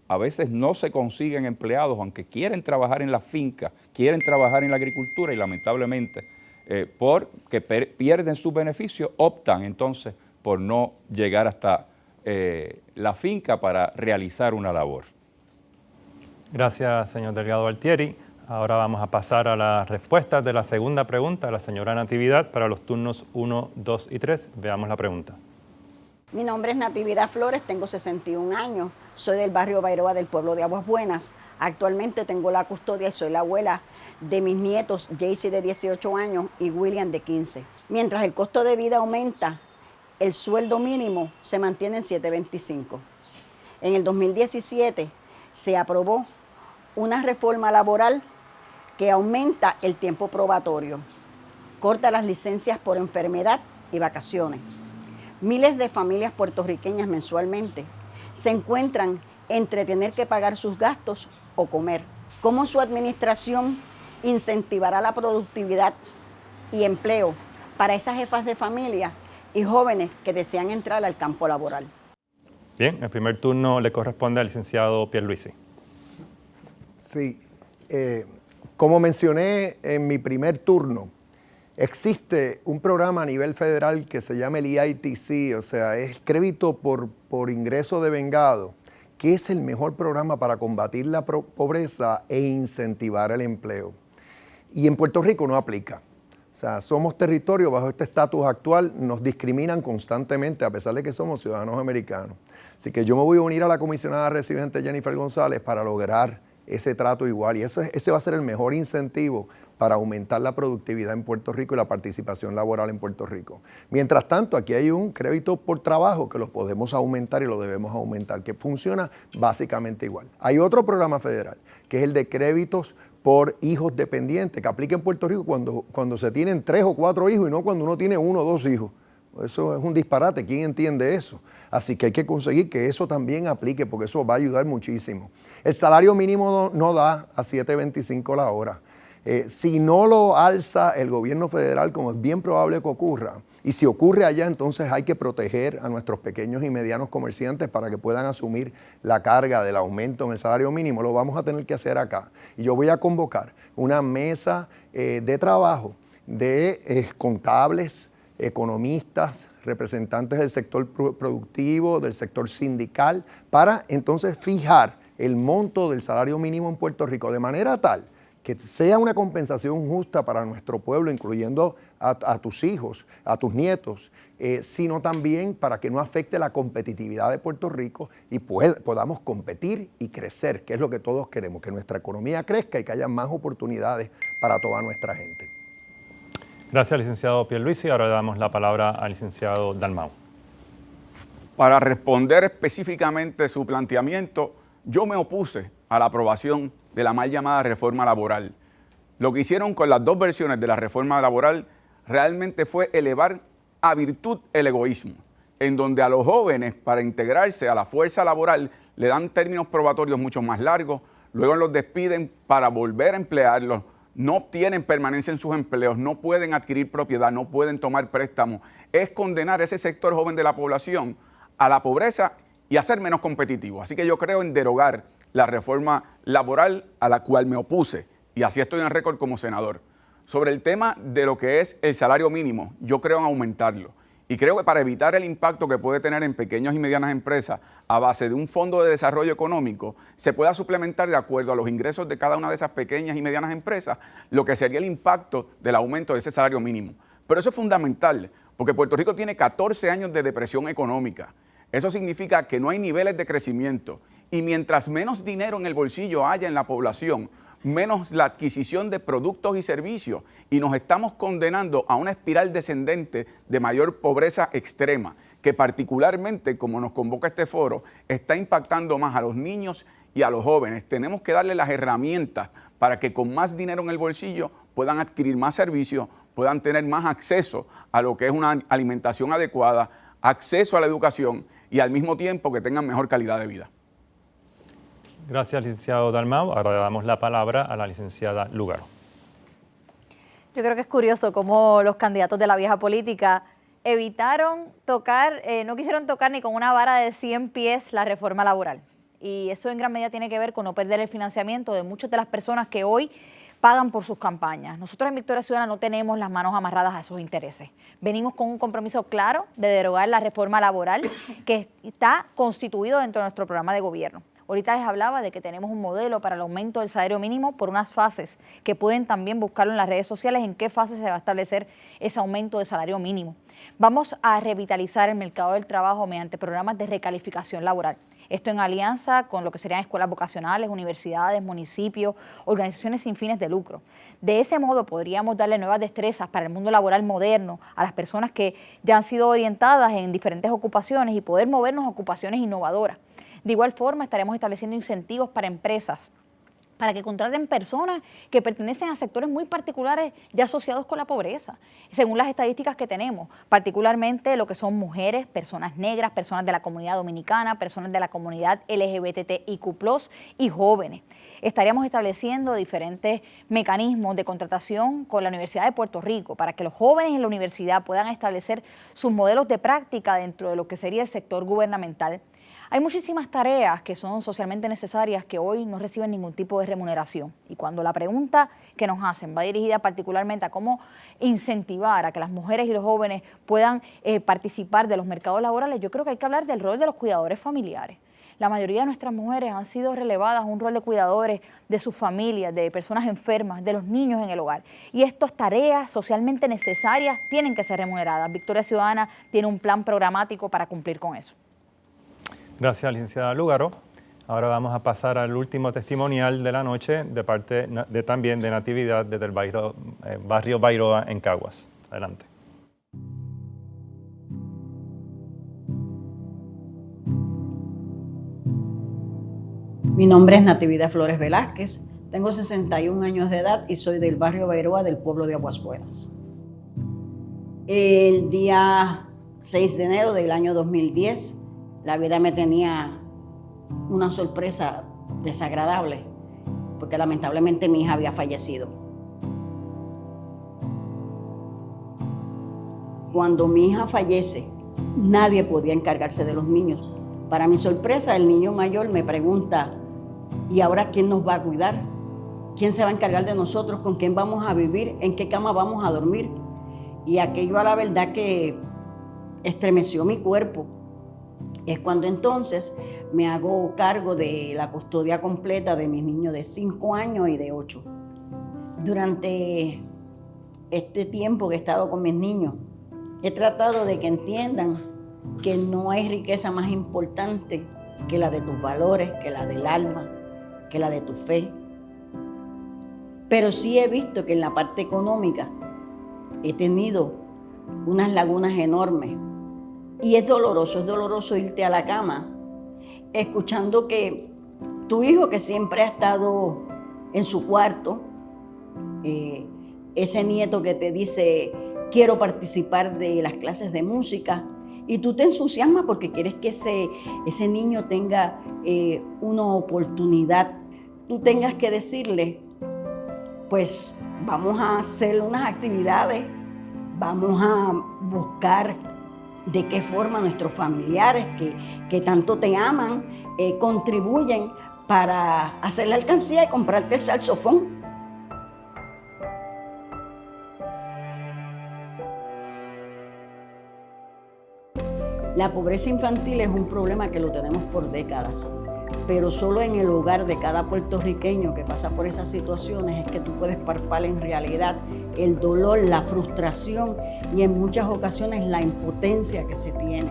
a veces no se consiguen empleados, aunque quieren trabajar en la finca, quieren trabajar en la agricultura, y lamentablemente porque pierden sus beneficios, optan entonces por no llegar hasta la finca para realizar una labor. Gracias, señor Delgado Altieri. Ahora vamos a pasar a las respuestas de la segunda pregunta de la señora Natividad para los turnos 1, 2 y 3. Veamos la pregunta. Mi nombre es Natividad Flores, tengo 61 años, soy del barrio Bairoa del pueblo de Aguas Buenas. Actualmente tengo la custodia y soy la abuela de mis nietos, Jaycee de 18 años y William de 15. Mientras el costo de vida aumenta, el sueldo mínimo se mantiene en $7.25. En el 2017 se aprobó una reforma laboral que aumenta el tiempo probatorio, corta las licencias por enfermedad y vacaciones. Miles de familias puertorriqueñas mensualmente se encuentran entre tener que pagar sus gastos o comer. ¿Cómo su administración incentivará la productividad y empleo para esas jefas de familia y jóvenes que desean entrar al campo laboral? Bien, el primer turno le corresponde al licenciado Pierluisi. Sí, Como mencioné en mi primer turno, existe un programa a nivel federal que se llama el EITC, o sea, es crédito por ingreso de vengado, que es el mejor programa para combatir la pobreza e incentivar el empleo. Y en Puerto Rico no aplica. O sea, somos territorio bajo este estatus actual, nos discriminan constantemente a pesar de que somos ciudadanos americanos. Así que yo me voy a unir a la comisionada residente Jennifer González para lograr ese trato igual. Y ese va a ser el mejor incentivo para aumentar la productividad en Puerto Rico y la participación laboral en Puerto Rico. Mientras tanto, aquí hay un crédito por trabajo que lo podemos aumentar y lo debemos aumentar, que funciona básicamente igual. Hay otro programa federal, que es el de créditos por hijos dependientes, que aplica en Puerto Rico cuando se tienen 3 o 4 hijos y no cuando uno tiene 1 o 2 hijos. Eso es un disparate, ¿quién entiende eso? Así que hay que conseguir que eso también aplique porque eso va a ayudar muchísimo. El salario mínimo no da a $7.25 la hora. Si no lo alza el gobierno federal, como es bien probable que ocurra, y si ocurre allá, entonces hay que proteger a nuestros pequeños y medianos comerciantes para que puedan asumir la carga del aumento en el salario mínimo, lo vamos a tener que hacer acá. Y yo voy a convocar una mesa de trabajo de contables, economistas, representantes del sector productivo, del sector sindical, para entonces fijar el monto del salario mínimo en Puerto Rico de manera tal que sea una compensación justa para nuestro pueblo, incluyendo a tus hijos, a tus nietos, sino también para que no afecte la competitividad de Puerto Rico y podamos competir y crecer, que es lo que todos queremos, que nuestra economía crezca y que haya más oportunidades para toda nuestra gente. Gracias, licenciado Pierluisi. Ahora le damos la palabra al licenciado Dalmau. Para responder específicamente su planteamiento, yo me opuse a la aprobación de la mal llamada reforma laboral. Lo que hicieron con las 2 versiones de la reforma laboral realmente fue elevar a virtud el egoísmo, en donde a los jóvenes para integrarse a la fuerza laboral le dan términos probatorios mucho más largos, luego los despiden para volver a emplearlos, no obtienen permanencia en sus empleos, no pueden adquirir propiedad, no pueden tomar préstamos. Es condenar a ese sector joven de la población a la pobreza y a ser menos competitivo. Así que yo creo en derogar la reforma laboral a la cual me opuse y así estoy en récord como senador. Sobre el tema de lo que es el salario mínimo, yo creo en aumentarlo y creo que para evitar el impacto que puede tener en pequeñas y medianas empresas a base de un fondo de desarrollo económico, se pueda suplementar de acuerdo a los ingresos de cada una de esas pequeñas y medianas empresas lo que sería el impacto del aumento de ese salario mínimo. Pero eso es fundamental porque Puerto Rico tiene 14 años de depresión económica. Eso significa que no hay niveles de crecimiento y mientras menos dinero en el bolsillo haya en la población, menos la adquisición de productos y servicios y nos estamos condenando a una espiral descendente de mayor pobreza extrema, que particularmente, como nos convoca este foro, está impactando más a los niños y a los jóvenes. Tenemos que darle las herramientas para que con más dinero en el bolsillo puedan adquirir más servicios, puedan tener más acceso a lo que es una alimentación adecuada, acceso a la educación y al mismo tiempo que tengan mejor calidad de vida. Gracias, licenciado Dalmau. Ahora le damos la palabra a la licenciada Lugaro. Yo creo que es curioso cómo los candidatos de la vieja política evitaron tocar, no quisieron tocar ni con una vara de 100 pies la reforma laboral. Y eso en gran medida tiene que ver con no perder el financiamiento de muchas de las personas que hoy pagan por sus campañas. Nosotros en Victoria Ciudadana no tenemos las manos amarradas a esos intereses. Venimos con un compromiso claro de derogar la reforma laboral que está constituido dentro de nuestro programa de gobierno. Ahorita les hablaba de que tenemos un modelo para el aumento del salario mínimo por unas fases, que pueden también buscarlo en las redes sociales en qué fase se va a establecer ese aumento de salario mínimo. Vamos a revitalizar el mercado del trabajo mediante programas de recalificación laboral. Esto en alianza con lo que serían escuelas vocacionales, universidades, municipios, organizaciones sin fines de lucro. De ese modo podríamos darle nuevas destrezas para el mundo laboral moderno a las personas que ya han sido orientadas en diferentes ocupaciones y poder movernos a ocupaciones innovadoras. De igual forma, estaremos estableciendo incentivos para empresas para que contraten personas que pertenecen a sectores muy particulares ya asociados con la pobreza, según las estadísticas que tenemos, particularmente lo que son mujeres, personas negras, personas de la comunidad dominicana, personas de la comunidad LGBTIQ+, y jóvenes. Estaríamos estableciendo diferentes mecanismos de contratación con la Universidad de Puerto Rico para que los jóvenes en la universidad puedan establecer sus modelos de práctica dentro de lo que sería el sector gubernamental. Hay muchísimas tareas que son socialmente necesarias que hoy no reciben ningún tipo de remuneración. Y cuando la pregunta que nos hacen va dirigida particularmente a cómo incentivar a que las mujeres y los jóvenes puedan participar de los mercados laborales, yo creo que hay que hablar del rol de los cuidadores familiares. La mayoría de nuestras mujeres han sido relevadas a un rol de cuidadores de sus familias, de personas enfermas, de los niños en el hogar. Y estas tareas socialmente necesarias tienen que ser remuneradas. Victoria Ciudadana tiene un plan programático para cumplir con eso. Gracias, licenciada Lúgaro. Ahora vamos a pasar al último testimonial de la noche de parte también de Natividad desde el barrio Bairoa en Caguas. Adelante. Mi nombre es Natividad Flores Velázquez, tengo 61 años de edad y soy del barrio Bairoa del pueblo de Aguas Buenas. El día 6 de enero del año 2010, la vida me tenía una sorpresa desagradable, porque lamentablemente mi hija había fallecido. Cuando mi hija fallece, nadie podía encargarse de los niños. Para mi sorpresa, el niño mayor me pregunta, ¿y ahora quién nos va a cuidar? ¿Quién se va a encargar de nosotros? ¿Con quién vamos a vivir? ¿En qué cama vamos a dormir? Y aquello a la verdad que estremeció mi cuerpo. Es cuando entonces me hago cargo de la custodia completa de mis niños de 5 años y de 8. Durante este tiempo que he estado con mis niños, he tratado de que entiendan que no hay riqueza más importante que la de tus valores, que la del alma, que la de tu fe. Pero sí he visto que en la parte económica he tenido unas lagunas enormes. Y es doloroso irte a la cama escuchando que tu hijo, que siempre ha estado en su cuarto, ese nieto que te dice, quiero participar de las clases de música, y tú te entusiasmas porque quieres que ese niño tenga una oportunidad. Tú tengas que decirle, pues vamos a hacer unas actividades, vamos a buscar de qué forma nuestros familiares que tanto te aman contribuyen para hacer la alcancía y comprarte el saxofón. La pobreza infantil es un problema que lo tenemos por décadas, pero solo en el hogar de cada puertorriqueño que pasa por esas situaciones es que tú puedes palpar en realidad el dolor, la frustración y en muchas ocasiones la impotencia que se tiene.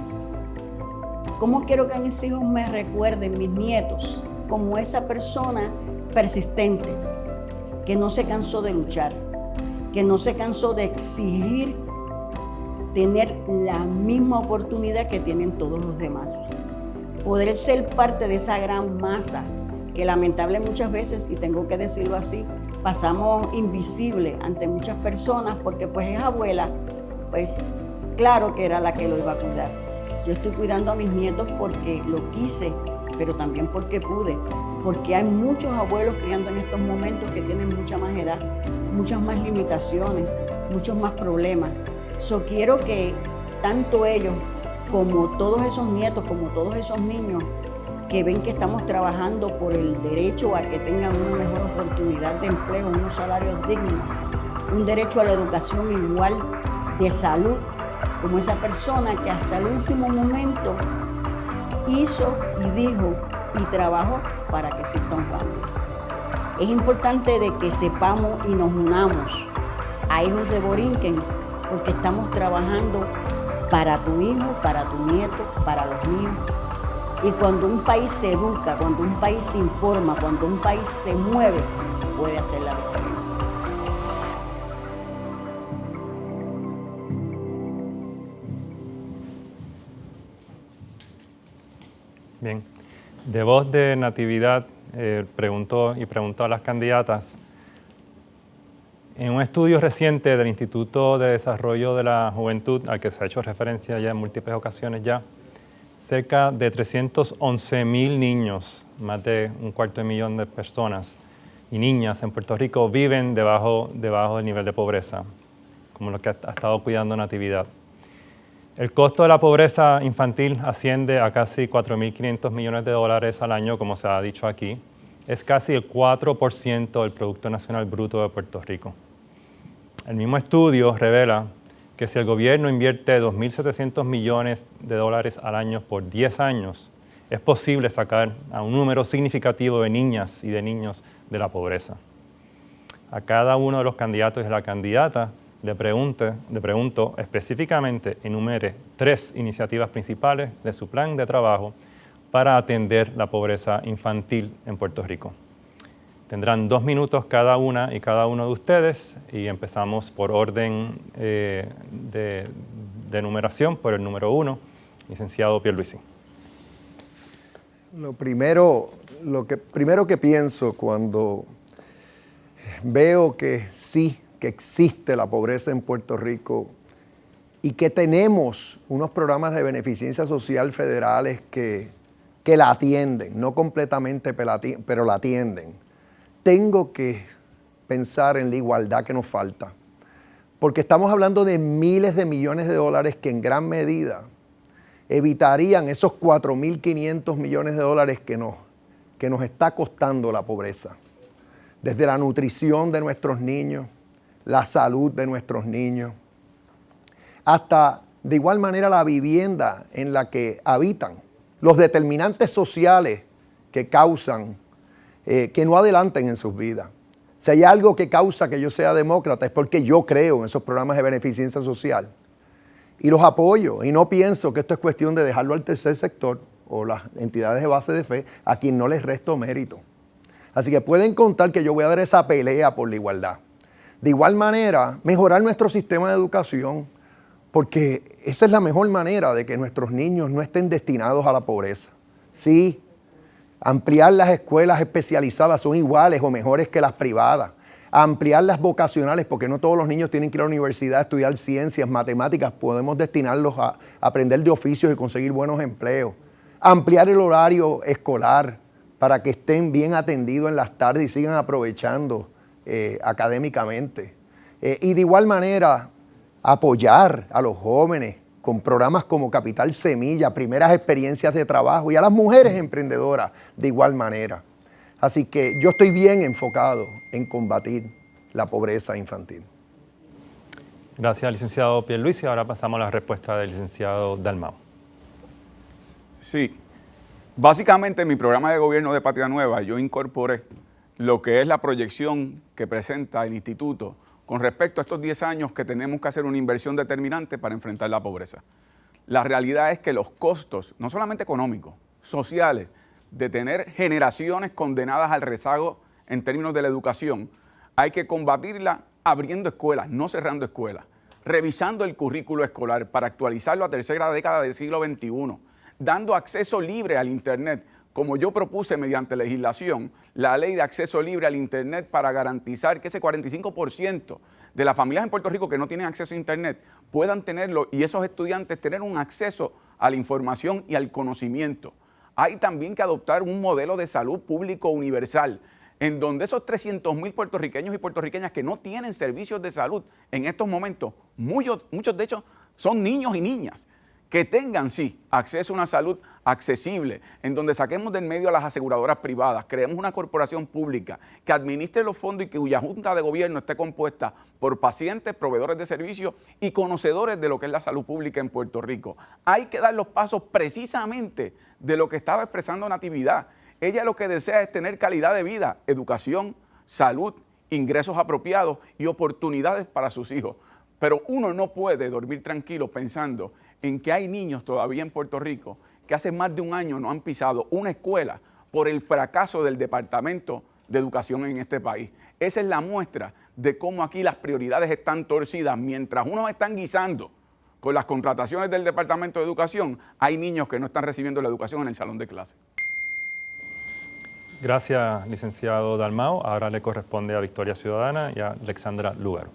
¿Cómo quiero que mis hijos me recuerden, mis nietos, como esa persona persistente, que no se cansó de luchar, que no se cansó de exigir tener la misma oportunidad que tienen todos los demás? Poder ser parte de esa gran masa que lamentable muchas veces, y tengo que decirlo así, pasamos invisible ante muchas personas porque pues es abuela, pues claro que era la que lo iba a cuidar. Yo estoy cuidando a mis nietos porque lo quise, pero también porque pude, porque hay muchos abuelos criando en estos momentos que tienen mucha más edad, muchas más limitaciones, muchos más problemas. Quiero que tanto ellos como todos esos nietos, como todos esos niños que ven que estamos trabajando por el derecho a que tengan una mejor oportunidad de empleo, unos salarios dignos, un derecho a la educación igual, de salud, como esa persona que hasta el último momento hizo y dijo y trabajó para que exista un cambio. Es importante de que sepamos y nos unamos a hijos de Borinquen, porque estamos trabajando para tu hijo, para tu nieto, para los míos. Y cuando un país se educa, cuando un país se informa, cuando un país se mueve, puede hacer la diferencia. Bien. De voz de Natividad preguntó a las candidatas. En un estudio reciente del Instituto de Desarrollo de la Juventud, al que se ha hecho referencia ya en múltiples ocasiones ya, cerca de 311,000 niños, más de 250,000 de personas y niñas en Puerto Rico viven debajo del nivel de pobreza, como lo que ha estado cuidando Natividad. El costo de la pobreza infantil asciende a casi 4.500 millones de dólares al año, como se ha dicho aquí. Es casi el 4% del Producto Nacional Bruto de Puerto Rico. El mismo estudio revela que si el gobierno invierte 2.700 millones de dólares al año por 10 años, es posible sacar a un número significativo de niñas y de niños de la pobreza. A cada uno de los candidatos y la candidata le pregunto específicamente, enumere 3 iniciativas principales de su plan de trabajo para atender la pobreza infantil en Puerto Rico. Tendrán 2 minutos cada una y cada uno de ustedes y empezamos por orden de numeración, por el número 1, licenciado Pierluisi. Lo primero que pienso cuando veo que sí, que existe la pobreza en Puerto Rico y que tenemos unos programas de beneficencia social federales que la atienden, no completamente, pero la atienden. Tengo que pensar en la igualdad que nos falta, porque estamos hablando de miles de millones de dólares que en gran medida evitarían esos 4.500 millones de dólares que nos está costando la pobreza. Desde la nutrición de nuestros niños, la salud de nuestros niños, hasta de igual manera la vivienda en la que habitan, los determinantes sociales que causan que no adelanten en sus vidas. Si hay algo que causa que yo sea demócrata es porque yo creo en esos programas de beneficencia social y los apoyo y no pienso que esto es cuestión de dejarlo al tercer sector o las entidades de base de fe a quien no les resto mérito. Así que pueden contar que yo voy a dar esa pelea por la igualdad. De igual manera, mejorar nuestro sistema de educación, porque esa es la mejor manera de que nuestros niños no estén destinados a la pobreza. Sí, ampliar las escuelas especializadas son iguales o mejores que las privadas. Ampliar las vocacionales, porque no todos los niños tienen que ir a la universidad a estudiar ciencias, matemáticas. Podemos destinarlos a aprender de oficios y conseguir buenos empleos. Ampliar el horario escolar para que estén bien atendidos en las tardes y sigan aprovechando académicamente. Y de igual manera, apoyar a los jóvenes con programas como Capital Semilla, primeras experiencias de trabajo, y a las mujeres emprendedoras de igual manera. Así que yo estoy bien enfocado en combatir la pobreza infantil. Gracias, licenciado Pierluisi. Ahora pasamos a la respuesta del licenciado Dalmau. Sí. Básicamente en mi programa de gobierno de Patria Nueva yo incorporé lo que es la proyección que presenta el instituto con respecto a estos 10 años que tenemos que hacer una inversión determinante para enfrentar la pobreza. La realidad es que los costos, no solamente económicos, sociales, de tener generaciones condenadas al rezago en términos de la educación, hay que combatirla abriendo escuelas, no cerrando escuelas, revisando el currículo escolar para actualizarlo a tercera década del siglo XXI, dando acceso libre al Internet, como yo propuse mediante legislación, la ley de acceso libre al Internet para garantizar que ese 45% de las familias en Puerto Rico que no tienen acceso a Internet puedan tenerlo y esos estudiantes tener un acceso a la información y al conocimiento. Hay también que adoptar un modelo de salud público universal, en donde esos 300,000 puertorriqueños y puertorriqueñas que no tienen servicios de salud en estos momentos, muchos de hecho son niños y niñas, que tengan, sí, acceso a una salud accesible, en donde saquemos del medio a las aseguradoras privadas, creemos una corporación pública que administre los fondos y cuya junta de gobierno esté compuesta por pacientes, proveedores de servicios y conocedores de lo que es la salud pública en Puerto Rico. Hay que dar los pasos precisamente de lo que estaba expresando Natividad. Ella lo que desea es tener calidad de vida, educación, salud, ingresos apropiados y oportunidades para sus hijos. Pero uno no puede dormir tranquilo pensando en que hay niños todavía en Puerto Rico que hace más de un año no han pisado una escuela por el fracaso del Departamento de Educación en este país. Esa es la muestra de cómo aquí las prioridades están torcidas. Mientras unos están guisando con las contrataciones del Departamento de Educación, hay niños que no están recibiendo la educación en el salón de clase. Gracias, licenciado Dalmau. Ahora le corresponde a Victoria Ciudadana y a Alexandra Lugaro.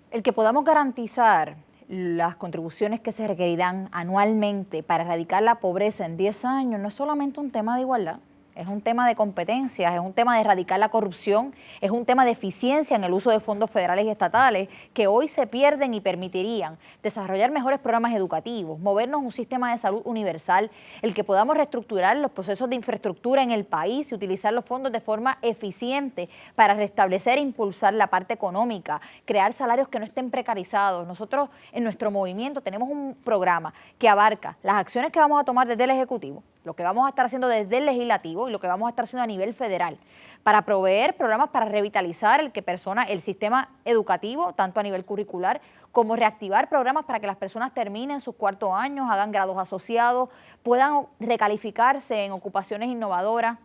El que podamos garantizar las contribuciones que se requerirán anualmente para erradicar la pobreza en 10 años no es solamente un tema de igualdad, Es un tema de competencias, es un tema de erradicar la corrupción, es un tema de eficiencia en el uso de fondos federales y estatales que hoy se pierden y permitirían desarrollar mejores programas educativos, movernos un sistema de salud universal, el que podamos reestructurar los procesos de infraestructura en el país y utilizar los fondos de forma eficiente para restablecer e impulsar la parte económica, crear salarios que no estén precarizados. Nosotros en nuestro movimiento tenemos un programa que abarca las acciones que vamos a tomar desde el Ejecutivo, lo que vamos a estar haciendo desde el Legislativo y lo que vamos a estar haciendo a nivel federal para proveer programas para revitalizar el sistema educativo, tanto a nivel curricular, como reactivar programas para que las personas terminen sus cuartos años, hagan grados asociados, puedan recalificarse en ocupaciones innovadoras,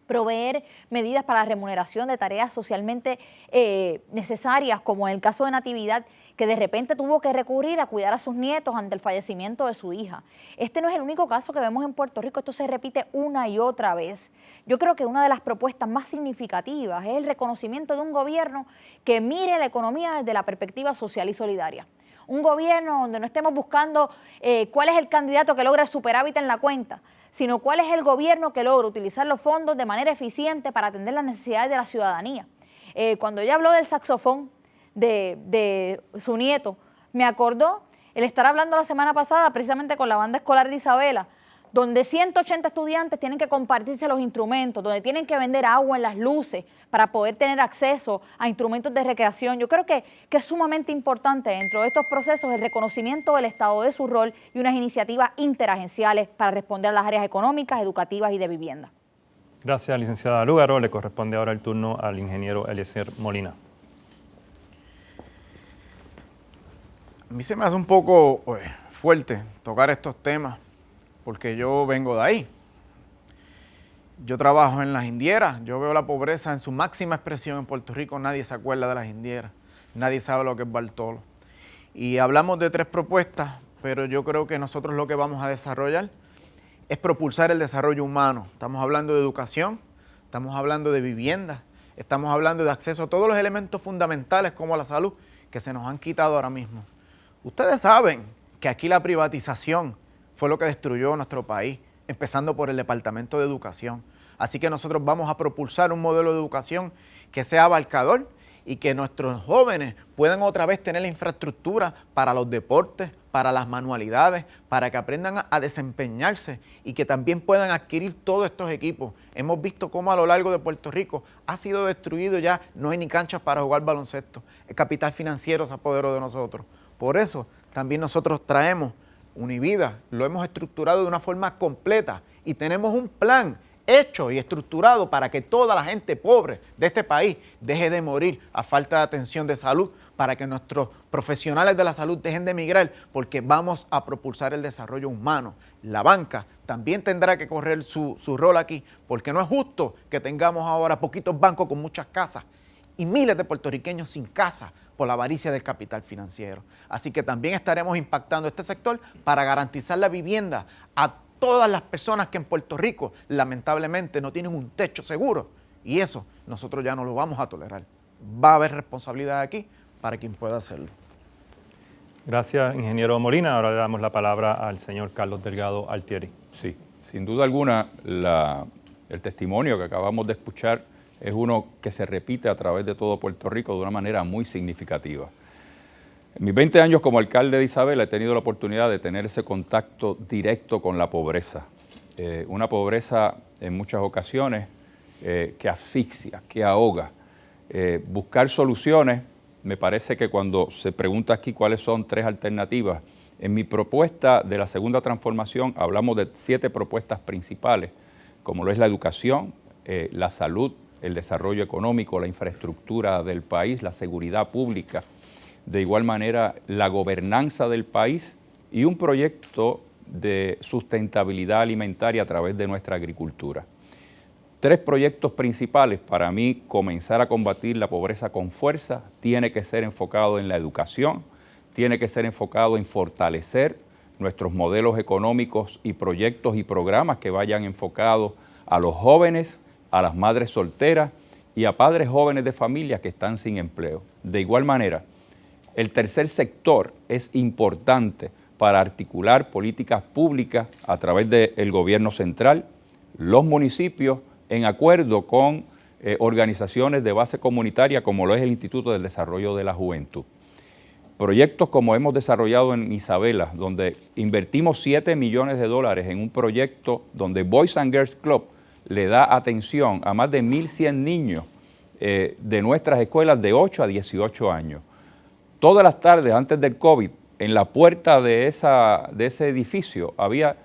proveer medidas para la remuneración de tareas socialmente necesarias, como en el caso de Natividad, que de repente tuvo que recurrir a cuidar a sus nietos ante el fallecimiento de su hija. Este no es el único caso que vemos en Puerto Rico, esto se repite una y otra vez. Yo creo que una de las propuestas más significativas es el reconocimiento de un gobierno que mire la economía desde la perspectiva social y solidaria. Un gobierno donde no estemos buscando cuál es el candidato que logra el superávit en la cuenta, sino cuál es el gobierno que logra utilizar los fondos de manera eficiente para atender las necesidades de la ciudadanía. Cuando ella habló del saxofón de su nieto, me acordó el estar hablando la semana pasada precisamente con la banda escolar de Isabela, donde 180 estudiantes tienen que compartirse los instrumentos, donde tienen que vender agua en las luces para poder tener acceso a instrumentos de recreación. Yo creo que es sumamente importante dentro de estos procesos el reconocimiento del Estado de su rol y unas iniciativas interagenciales para responder a las áreas económicas, educativas y de vivienda. Gracias, licenciada Lúgaro. Le corresponde ahora el turno al ingeniero Eliezer Molina. A mí se me hace un poco fuerte tocar estos temas, porque yo vengo de ahí. Yo trabajo en las indieras, yo veo la pobreza en su máxima expresión en Puerto Rico, nadie se acuerda de las indieras, nadie sabe lo que es Bartolo. Y hablamos de 3 propuestas, pero yo creo que nosotros lo que vamos a desarrollar es propulsar el desarrollo humano. Estamos hablando de educación, estamos hablando de vivienda, estamos hablando de acceso a todos los elementos fundamentales como la salud que se nos han quitado ahora mismo. Ustedes saben que aquí la privatización fue lo que destruyó nuestro país, empezando por el Departamento de Educación. Así que nosotros vamos a propulsar un modelo de educación que sea abarcador y que nuestros jóvenes puedan otra vez tener la infraestructura para los deportes, para las manualidades, para que aprendan a desempeñarse y que también puedan adquirir todos estos equipos. Hemos visto cómo a lo largo de Puerto Rico ha sido destruido ya, no hay ni canchas para jugar baloncesto. El capital financiero se apoderó de nosotros. Por eso también nosotros traemos Univida, lo hemos estructurado de una forma completa y tenemos un plan hecho y estructurado para que toda la gente pobre de este país deje de morir a falta de atención de salud, para que nuestros profesionales de la salud dejen de emigrar, porque vamos a propulsar el desarrollo humano. La banca también tendrá que correr su rol aquí, porque no es justo que tengamos ahora poquitos bancos con muchas casas y miles de puertorriqueños sin casa por la avaricia del capital financiero. Así que también estaremos impactando este sector para garantizar la vivienda a todas las personas que en Puerto Rico lamentablemente no tienen un techo seguro, y eso nosotros ya no lo vamos a tolerar. Va a haber responsabilidad aquí para quien pueda hacerlo. Gracias, ingeniero Molina. Ahora le damos la palabra al señor Carlos Delgado Altieri. Sí, sin duda alguna el testimonio que acabamos de escuchar es uno que se repite a través de todo Puerto Rico de una manera muy significativa. En mis 20 años como alcalde de Isabela he tenido la oportunidad de tener ese contacto directo con la pobreza. Una pobreza en muchas ocasiones que asfixia, que ahoga. Buscar soluciones, me parece que cuando se pregunta aquí cuáles son 3 alternativas, en mi propuesta de la segunda transformación hablamos de 7 propuestas principales, como lo es la educación, la salud, el desarrollo económico, la infraestructura del país, la seguridad pública, de igual manera la gobernanza del país y un proyecto de sustentabilidad alimentaria a través de nuestra agricultura. 3 proyectos principales para mí: comenzar a combatir la pobreza con fuerza, tiene que ser enfocado en la educación, tiene que ser enfocado en fortalecer nuestros modelos económicos y proyectos y programas que vayan enfocados a los jóvenes, a las madres solteras y a padres jóvenes de familia que están sin empleo. De igual manera, el tercer sector es importante para articular políticas públicas a través del gobierno central, los municipios en acuerdo con organizaciones de base comunitaria como lo es el Instituto del Desarrollo de la Juventud. Proyectos como hemos desarrollado en Isabela, donde invertimos $7 millones en un proyecto donde Boys and Girls Club le da atención a más de 1.100 niños de nuestras escuelas de 8 a 18 años. Todas las tardes antes del COVID, en la puerta de ese edificio había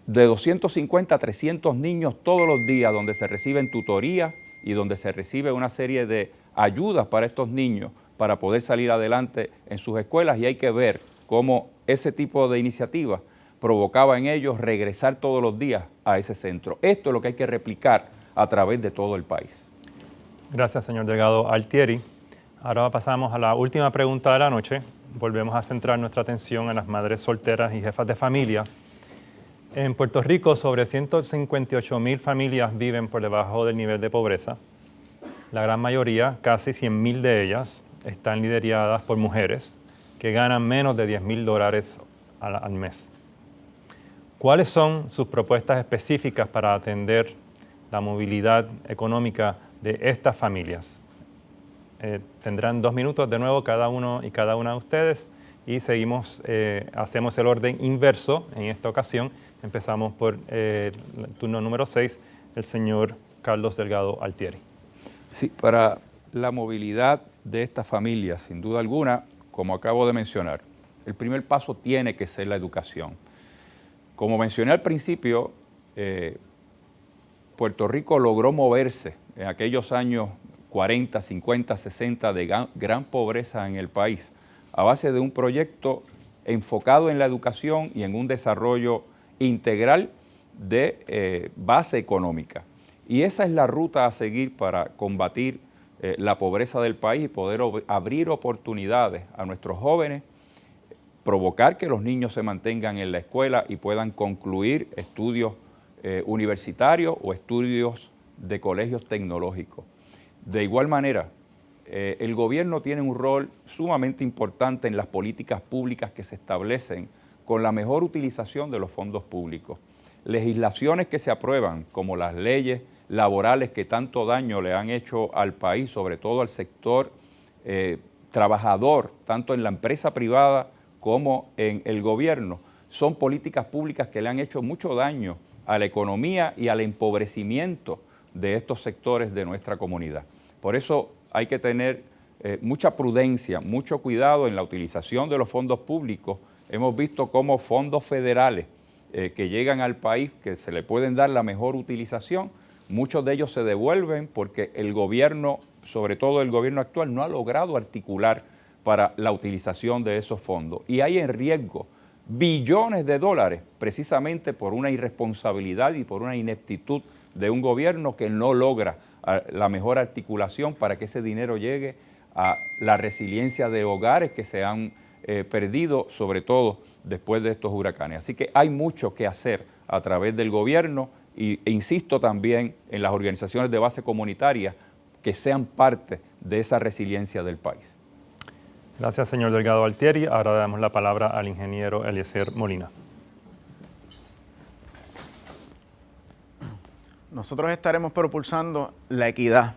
de 250 a 300 niños todos los días donde se reciben tutorías y donde se recibe una serie de ayudas para estos niños para poder salir adelante en sus escuelas, y hay que ver cómo ese tipo de iniciativas provocaba en ellos regresar todos los días a ese centro. Esto es lo que hay que replicar a través de todo el país. Gracias, señor Delgado Altieri. Ahora pasamos a la última pregunta de la noche. Volvemos a centrar nuestra atención en las madres solteras y jefas de familia. En Puerto Rico, sobre 158,000 familias viven por debajo del nivel de pobreza. La gran mayoría, casi 100,000 de ellas, están lideradas por mujeres que ganan menos de $10,000 al mes. ¿Cuáles son sus propuestas específicas para atender la movilidad económica de estas familias? Tendrán 2 minutos de nuevo cada uno y cada una de ustedes y seguimos, hacemos el orden inverso en esta ocasión. Empezamos por el turno número 6, el señor Carlos Delgado Altieri. Sí, para la movilidad de estas familias, sin duda alguna, como acabo de mencionar, el primer paso tiene que ser la educación. Como mencioné al principio, Puerto Rico logró moverse en aquellos años 40, 50, 60 de gran pobreza en el país, a base de un proyecto enfocado en la educación y en un desarrollo integral de base económica. Y esa es la ruta a seguir para combatir la pobreza del país y poder abrir oportunidades a nuestros jóvenes, provocar que los niños se mantengan en la escuela y puedan concluir estudios universitarios o estudios de colegios tecnológicos. De igual manera, el gobierno tiene un rol sumamente importante en las políticas públicas que se establecen con la mejor utilización de los fondos públicos. Legislaciones que se aprueban, como las leyes laborales que tanto daño le han hecho al país, sobre todo al sector trabajador, tanto en la empresa privada como en el gobierno, son políticas públicas que le han hecho mucho daño a la economía y al empobrecimiento de estos sectores de nuestra comunidad. Por eso hay que tener mucha prudencia, mucho cuidado en la utilización de los fondos públicos. Hemos visto cómo fondos federales que llegan al país, que se le pueden dar la mejor utilización, muchos de ellos se devuelven porque el gobierno, sobre todo el gobierno actual, no ha logrado articular para la utilización de esos fondos. Y hay en riesgo billones de dólares precisamente por una irresponsabilidad y por una ineptitud de un gobierno que no logra la mejor articulación para que ese dinero llegue a la resiliencia de hogares que se han perdido, sobre todo después de estos huracanes. Así que hay mucho que hacer a través del gobierno e insisto también en las organizaciones de base comunitaria que sean parte de esa resiliencia del país. Gracias, señor Delgado Altieri. Ahora damos la palabra al ingeniero Eliezer Molina. Nosotros estaremos propulsando la equidad.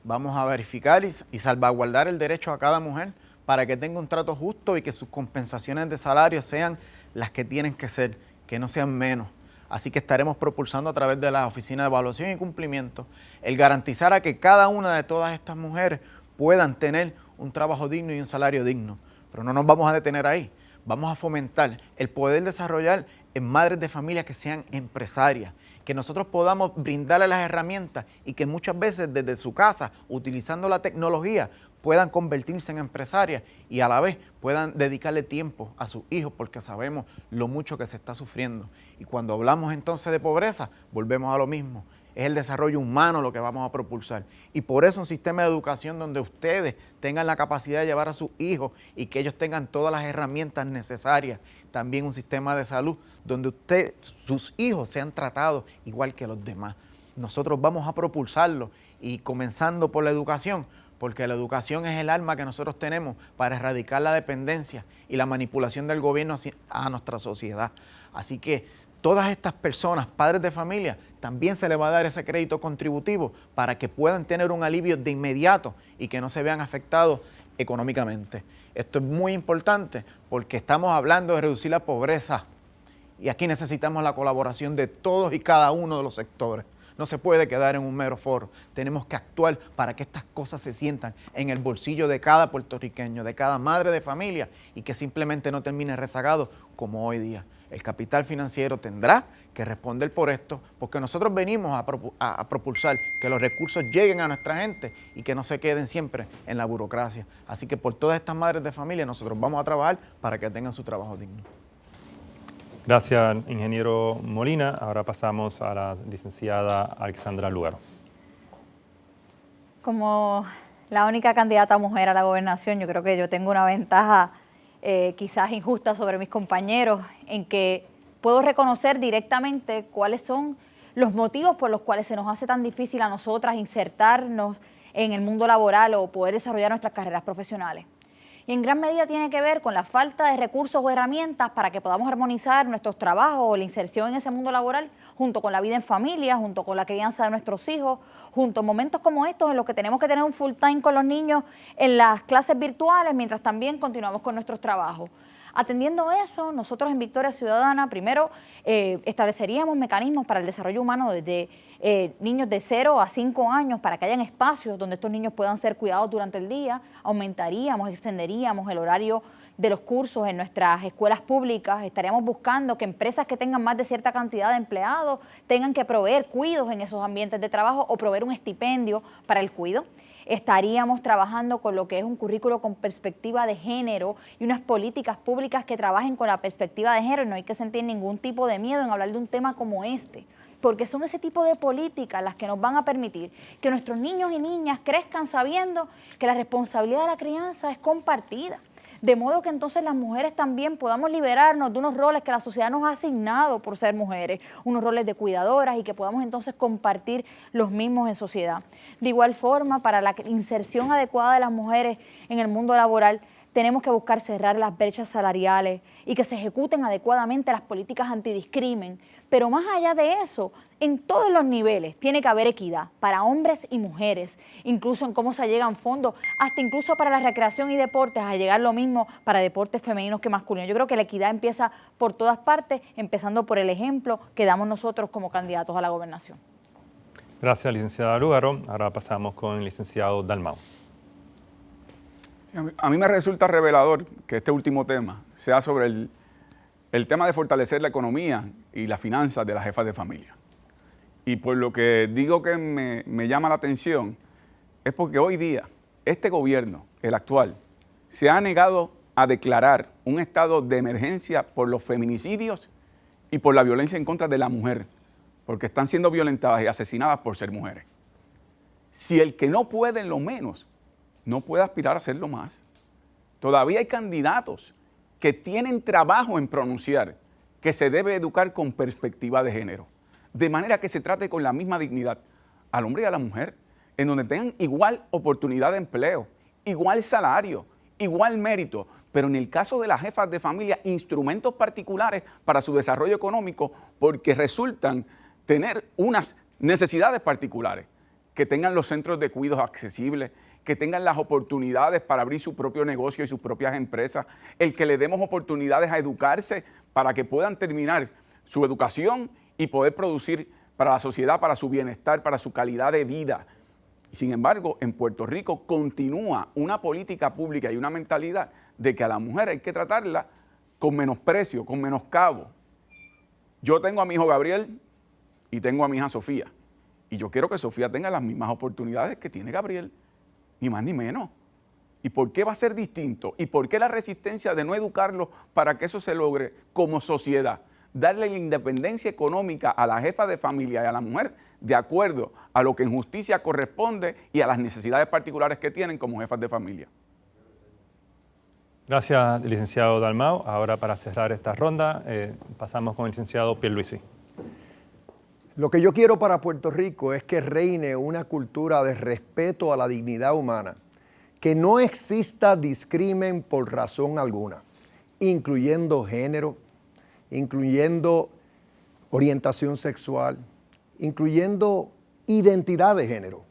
Vamos a verificar y salvaguardar el derecho a cada mujer para que tenga un trato justo y que sus compensaciones de salario sean las que tienen que ser, que no sean menos. Así que estaremos propulsando a través de la Oficina de Evaluación y Cumplimiento el garantizar a que cada una de todas estas mujeres puedan tener un trabajo digno y un salario digno. Pero no nos vamos a detener ahí. Vamos a fomentar el poder desarrollar en madres de familia que sean empresarias, que nosotros podamos brindarles las herramientas y que muchas veces desde su casa, utilizando la tecnología, puedan convertirse en empresarias y a la vez puedan dedicarle tiempo a sus hijos porque sabemos lo mucho que se está sufriendo. Y cuando hablamos entonces de pobreza, volvemos a lo mismo. Es el desarrollo humano lo que vamos a propulsar. Y por eso un sistema de educación donde ustedes tengan la capacidad de llevar a sus hijos y que ellos tengan todas las herramientas necesarias. También un sistema de salud donde sus hijos sean tratados igual que los demás. Nosotros vamos a propulsarlo y comenzando por la educación, porque la educación es el arma que nosotros tenemos para erradicar la dependencia y la manipulación del gobierno a nuestra sociedad. Así que todas estas personas, padres de familia, también se les va a dar ese crédito contributivo para que puedan tener un alivio de inmediato y que no se vean afectados económicamente. Esto es muy importante porque estamos hablando de reducir la pobreza y aquí necesitamos la colaboración de todos y cada uno de los sectores. No se puede quedar en un mero foro. Tenemos que actuar para que estas cosas se sientan en el bolsillo de cada puertorriqueño, de cada madre de familia y que simplemente no termine rezagado como hoy día. El capital financiero tendrá que responder por esto porque nosotros venimos a propulsar que los recursos lleguen a nuestra gente y que no se queden siempre en la burocracia. Así que por todas estas madres de familia nosotros vamos a trabajar para que tengan su trabajo digno. Gracias, ingeniero Molina. Ahora pasamos a la licenciada Alexandra Lugaro. Como la única candidata mujer a la gobernación, yo creo que yo tengo una ventaja quizás injusta sobre mis compañeros en que puedo reconocer directamente cuáles son los motivos por los cuales se nos hace tan difícil a nosotras insertarnos en el mundo laboral o poder desarrollar nuestras carreras profesionales. Y en gran medida tiene que ver con la falta de recursos o herramientas para que podamos armonizar nuestros trabajos o la inserción en ese mundo laboral junto con la vida en familia, junto con la crianza de nuestros hijos, junto a momentos como estos en los que tenemos que tener un full time con los niños en las clases virtuales mientras también continuamos con nuestros trabajos. Atendiendo eso, nosotros en Victoria Ciudadana primero estableceríamos mecanismos para el desarrollo humano desde niños de 0 a 5 años para que hayan espacios donde estos niños puedan ser cuidados durante el día, aumentaríamos, extenderíamos el horario de los cursos en nuestras escuelas públicas, estaríamos buscando que empresas que tengan más de cierta cantidad de empleados tengan que proveer cuidos en esos ambientes de trabajo o proveer un estipendio para el cuido. Estaríamos trabajando con lo que es un currículo con perspectiva de género y unas políticas públicas que trabajen con la perspectiva de género y no hay que sentir ningún tipo de miedo en hablar de un tema como este, porque son ese tipo de políticas las que nos van a permitir que nuestros niños y niñas crezcan sabiendo que la responsabilidad de la crianza es compartida. De modo que entonces las mujeres también podamos liberarnos de unos roles que la sociedad nos ha asignado por ser mujeres, unos roles de cuidadoras y que podamos entonces compartir los mismos en sociedad. De igual forma, para la inserción adecuada de las mujeres en el mundo laboral, tenemos que buscar cerrar las brechas salariales y que se ejecuten adecuadamente las políticas antidiscrimen. Pero más allá de eso, en todos los niveles tiene que haber equidad para hombres y mujeres, incluso en cómo se llegan fondos, hasta incluso para la recreación y deportes, a llegar lo mismo para deportes femeninos que masculinos. Yo creo que la equidad empieza por todas partes, empezando por el ejemplo que damos nosotros como candidatos a la gobernación. Gracias, licenciada Lugaro. Ahora pasamos con el licenciado Dalmau. A mí me resulta revelador que este último tema sea sobre el tema de fortalecer la economía y las finanzas de las jefas de familia. Y por lo que digo que me llama la atención es porque hoy día este gobierno, el actual, se ha negado a declarar un estado de emergencia por los feminicidios y por la violencia en contra de la mujer, porque están siendo violentadas y asesinadas por ser mujeres. Si el que no puede en lo menos no puede aspirar a hacerlo más. Todavía hay candidatos que tienen trabajo en pronunciar que se debe educar con perspectiva de género, de manera que se trate con la misma dignidad al hombre y a la mujer, en donde tengan igual oportunidad de empleo, igual salario, igual mérito, pero en el caso de las jefas de familia, instrumentos particulares para su desarrollo económico, porque resultan tener unas necesidades particulares, que tengan los centros de cuidados accesibles, que tengan las oportunidades para abrir su propio negocio y sus propias empresas, el que le demos oportunidades a educarse para que puedan terminar su educación y poder producir para la sociedad, para su bienestar, para su calidad de vida. Sin embargo, en Puerto Rico continúa una política pública y una mentalidad de que a la mujer hay que tratarla con menosprecio, con menoscabo. Yo tengo a mi hijo Gabriel y tengo a mi hija Sofía. Y yo quiero que Sofía tenga las mismas oportunidades que tiene Gabriel, ni más ni menos. ¿Y por qué va a ser distinto? ¿Y por qué la resistencia de no educarlo para que eso se logre como sociedad? Darle la independencia económica a la jefa de familia y a la mujer de acuerdo a lo que en justicia corresponde y a las necesidades particulares que tienen como jefas de familia. Gracias, licenciado Dalmau. Ahora, para cerrar esta ronda, pasamos con el licenciado Pierluisi. Lo que yo quiero para Puerto Rico es que reine una cultura de respeto a la dignidad humana, que no exista discrimen por razón alguna, incluyendo género, incluyendo orientación sexual, incluyendo identidad de género.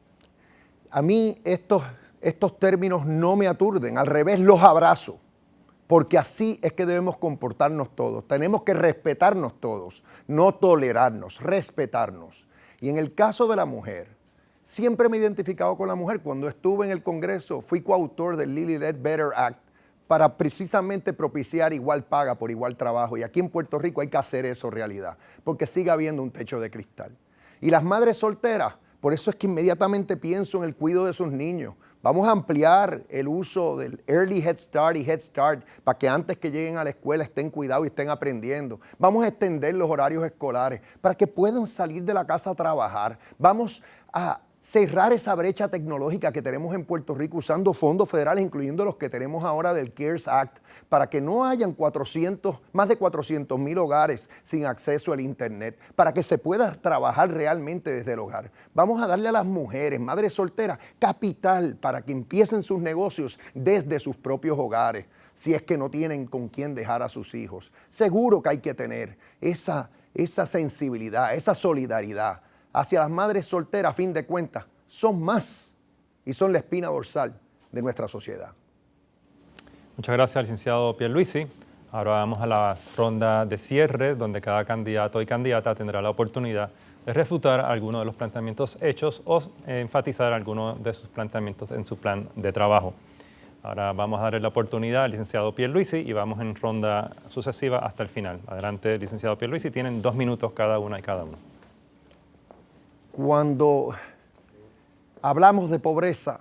A mí estos términos no me aturden, al revés, los abrazo, porque así es que debemos comportarnos todos. Tenemos que respetarnos todos, no tolerarnos, respetarnos. Y en el caso de la mujer, siempre me he identificado con la mujer. Cuando estuve en el Congreso, fui coautor del Lilly Ledbetter Act para precisamente propiciar igual paga por igual trabajo. Y aquí en Puerto Rico hay que hacer eso realidad, porque sigue habiendo un techo de cristal. Y las madres solteras, por eso es que inmediatamente pienso en el cuidado de sus niños. Vamos a ampliar el uso del Early Head Start y Head Start para que antes que lleguen a la escuela estén cuidados y estén aprendiendo. Vamos a extender los horarios escolares para que puedan salir de la casa a trabajar. Vamos a cerrar esa brecha tecnológica que tenemos en Puerto Rico usando fondos federales, incluyendo los que tenemos ahora del CARES Act, para que no hayan más de 400,000 hogares sin acceso al Internet, para que se pueda trabajar realmente desde el hogar. Vamos a darle a las mujeres, madres solteras, capital para que empiecen sus negocios desde sus propios hogares, si es que no tienen con quién dejar a sus hijos. Seguro que hay que tener esa sensibilidad, esa solidaridad hacia las madres solteras. A fin de cuentas, son más y son la espina dorsal de nuestra sociedad. Muchas gracias, licenciado Pierluisi. Ahora vamos a la ronda de cierre, donde cada candidato y candidata tendrá la oportunidad de refutar algunos de los planteamientos hechos o enfatizar algunos de sus planteamientos en su plan de trabajo. Ahora vamos a darle la oportunidad al licenciado Pierluisi y vamos en ronda sucesiva hasta el final. Adelante, licenciado Pierluisi, tienen 2 minutos cada una y cada uno. Cuando hablamos de pobreza,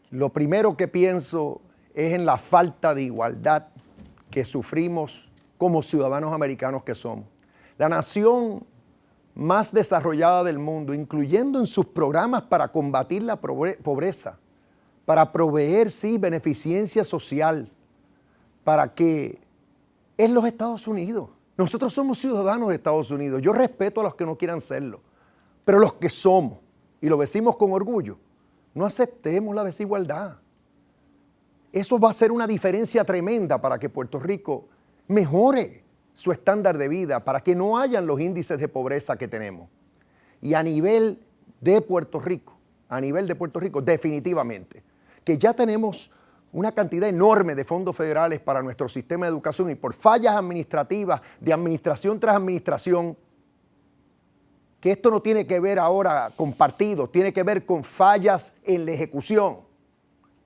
lo primero que pienso es en la falta de igualdad que sufrimos como ciudadanos americanos que somos. La nación más desarrollada del mundo, incluyendo en sus programas para combatir la pobreza, para proveer, sí, beneficencia social, para que es los Estados Unidos. Nosotros somos ciudadanos de Estados Unidos. Yo respeto a los que no quieran serlo, pero los que somos, y lo decimos con orgullo, no aceptemos la desigualdad. Eso va a ser una diferencia tremenda para que Puerto Rico mejore su estándar de vida, para que no hayan los índices de pobreza que tenemos. Y a nivel de Puerto Rico, definitivamente, que ya tenemos una cantidad enorme de fondos federales para nuestro sistema de educación y por fallas administrativas de administración tras administración, que esto no tiene que ver ahora con partidos, tiene que ver con fallas en la ejecución,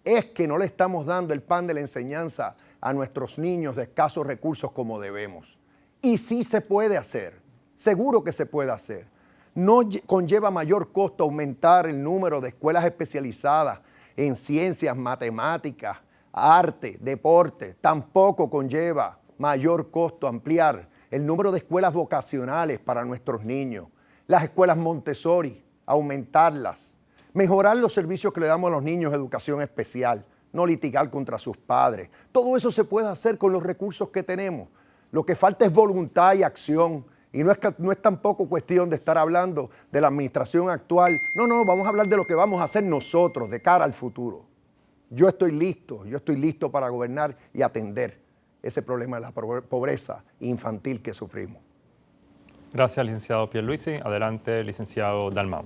es que no le estamos dando el pan de la enseñanza a nuestros niños de escasos recursos como debemos. Y sí se puede hacer, seguro que se puede hacer. No conlleva mayor costo aumentar el número de escuelas especializadas en ciencias, matemáticas, arte, deporte. Tampoco conlleva mayor costo ampliar el número de escuelas vocacionales para nuestros niños. Las escuelas Montessori, aumentarlas. Mejorar los servicios que le damos a los niños de educación especial. No litigar contra sus padres. Todo eso se puede hacer con los recursos que tenemos. Lo que falta es voluntad y acción. Y no es tampoco cuestión de estar hablando de la administración actual. No, vamos a hablar de lo que vamos a hacer nosotros de cara al futuro. Yo estoy listo para gobernar y atender ese problema de la pobreza infantil que sufrimos. Gracias, licenciado Pierluisi. Adelante, licenciado Dalmau.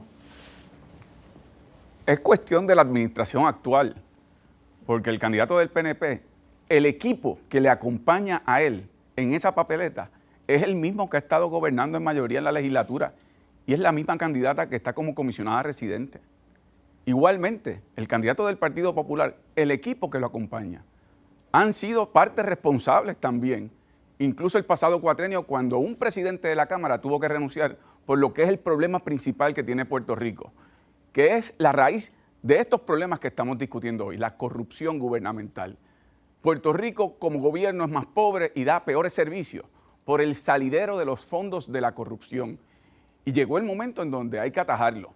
Es cuestión de la administración actual, porque el candidato del PNP, el equipo que le acompaña a él en esa papeleta, es el mismo que ha estado gobernando en mayoría en la legislatura y es la misma candidata que está como comisionada residente. Igualmente, el candidato del Partido Popular, el equipo que lo acompaña, han sido partes responsables también, incluso el pasado cuatrenio cuando un presidente de la Cámara tuvo que renunciar por lo que es el problema principal que tiene Puerto Rico, que es la raíz de estos problemas que estamos discutiendo hoy, la corrupción gubernamental. Puerto Rico como gobierno es más pobre y da peores servicios por el salidero de los fondos de la corrupción. Y llegó el momento en donde hay que atajarlo.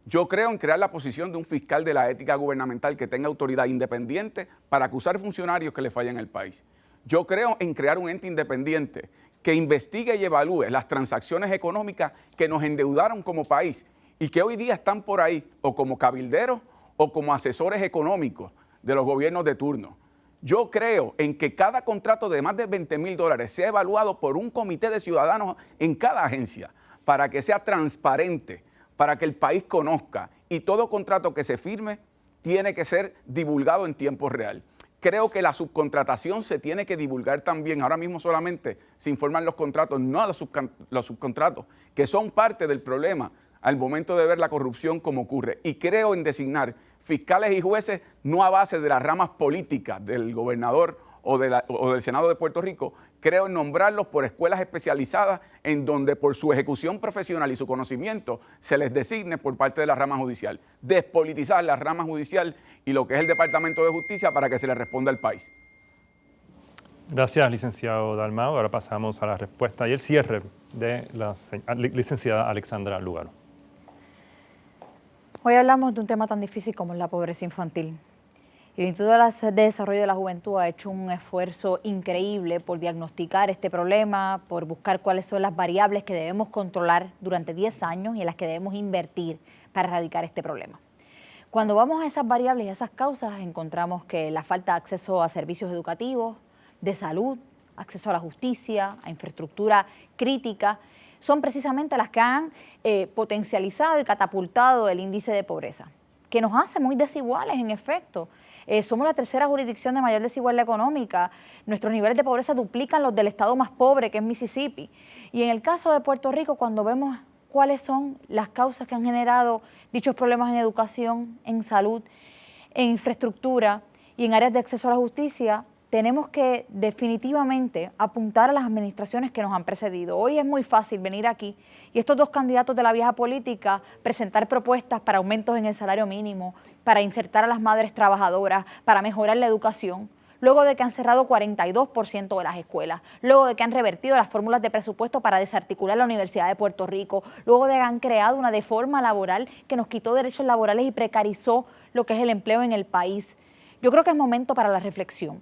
Yo creo en crear la posición de un fiscal de la ética gubernamental que tenga autoridad independiente para acusar funcionarios que le fallan al país. Yo creo en crear un ente independiente que investigue y evalúe las transacciones económicas que nos endeudaron como país y que hoy día están por ahí o como cabilderos o como asesores económicos de los gobiernos de turno. Yo creo en que cada contrato de más de $20,000 sea evaluado por un comité de ciudadanos en cada agencia para que sea transparente, para que el país conozca, y todo contrato que se firme tiene que ser divulgado en tiempo real. Creo que la subcontratación se tiene que divulgar también. Ahora mismo solamente se informan los contratos, no los subcontratos, que son parte del problema al momento de ver la corrupción como ocurre. Y creo en designar fiscales y jueces no a base de las ramas políticas del gobernador o del Senado de Puerto Rico. Creo en nombrarlos por escuelas especializadas en donde por su ejecución profesional y su conocimiento se les designe por parte de la rama judicial. Despolitizar la rama judicial y lo que es el Departamento de Justicia para que se le responda al país. Gracias, licenciado Dalmau. Ahora pasamos a la respuesta y el cierre de la licenciada Alexandra Lúgaro. Hoy hablamos de un tema tan difícil como es la pobreza infantil. El Instituto de Desarrollo de la Juventud ha hecho un esfuerzo increíble por diagnosticar este problema, por buscar cuáles son las variables que debemos controlar durante 10 años y en las que debemos invertir para erradicar este problema. Cuando vamos a esas variables y a esas causas, encontramos que la falta de acceso a servicios educativos, de salud, acceso a la justicia, a infraestructura crítica, son precisamente las que han potencializado y catapultado el índice de pobreza, que nos hace muy desiguales en efecto. Somos la tercera jurisdicción de mayor desigualdad económica. Nuestros niveles de pobreza duplican los del estado más pobre, que es Mississippi. Y en el caso de Puerto Rico, cuando vemos cuáles son las causas que han generado dichos problemas en educación, en salud, en infraestructura y en áreas de acceso a la justicia, tenemos que definitivamente apuntar a las administraciones que nos han precedido. Hoy es muy fácil venir aquí y estos dos candidatos de la vieja política presentar propuestas para aumentos en el salario mínimo, para insertar a las madres trabajadoras, para mejorar la educación, luego de que han cerrado 42% de las escuelas, luego de que han revertido las fórmulas de presupuesto para desarticular la Universidad de Puerto Rico, luego de que han creado una deforma laboral que nos quitó derechos laborales y precarizó lo que es el empleo en el país. Yo creo que es momento para la reflexión.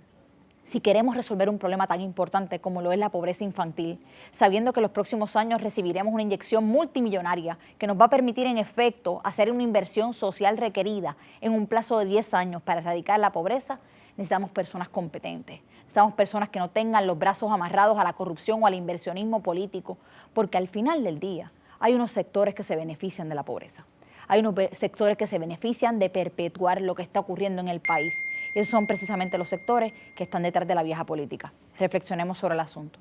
Si queremos resolver un problema tan importante como lo es la pobreza infantil, sabiendo que en los próximos años recibiremos una inyección multimillonaria que nos va a permitir en efecto hacer una inversión social requerida en un plazo de 10 años para erradicar la pobreza, necesitamos personas competentes, necesitamos personas que no tengan los brazos amarrados a la corrupción o al inversionismo político, porque al final del día hay unos sectores que se benefician de la pobreza. Hay unos sectores que se benefician de perpetuar lo que está ocurriendo en el país. Y esos son precisamente los sectores que están detrás de la vieja política. Reflexionemos sobre el asunto.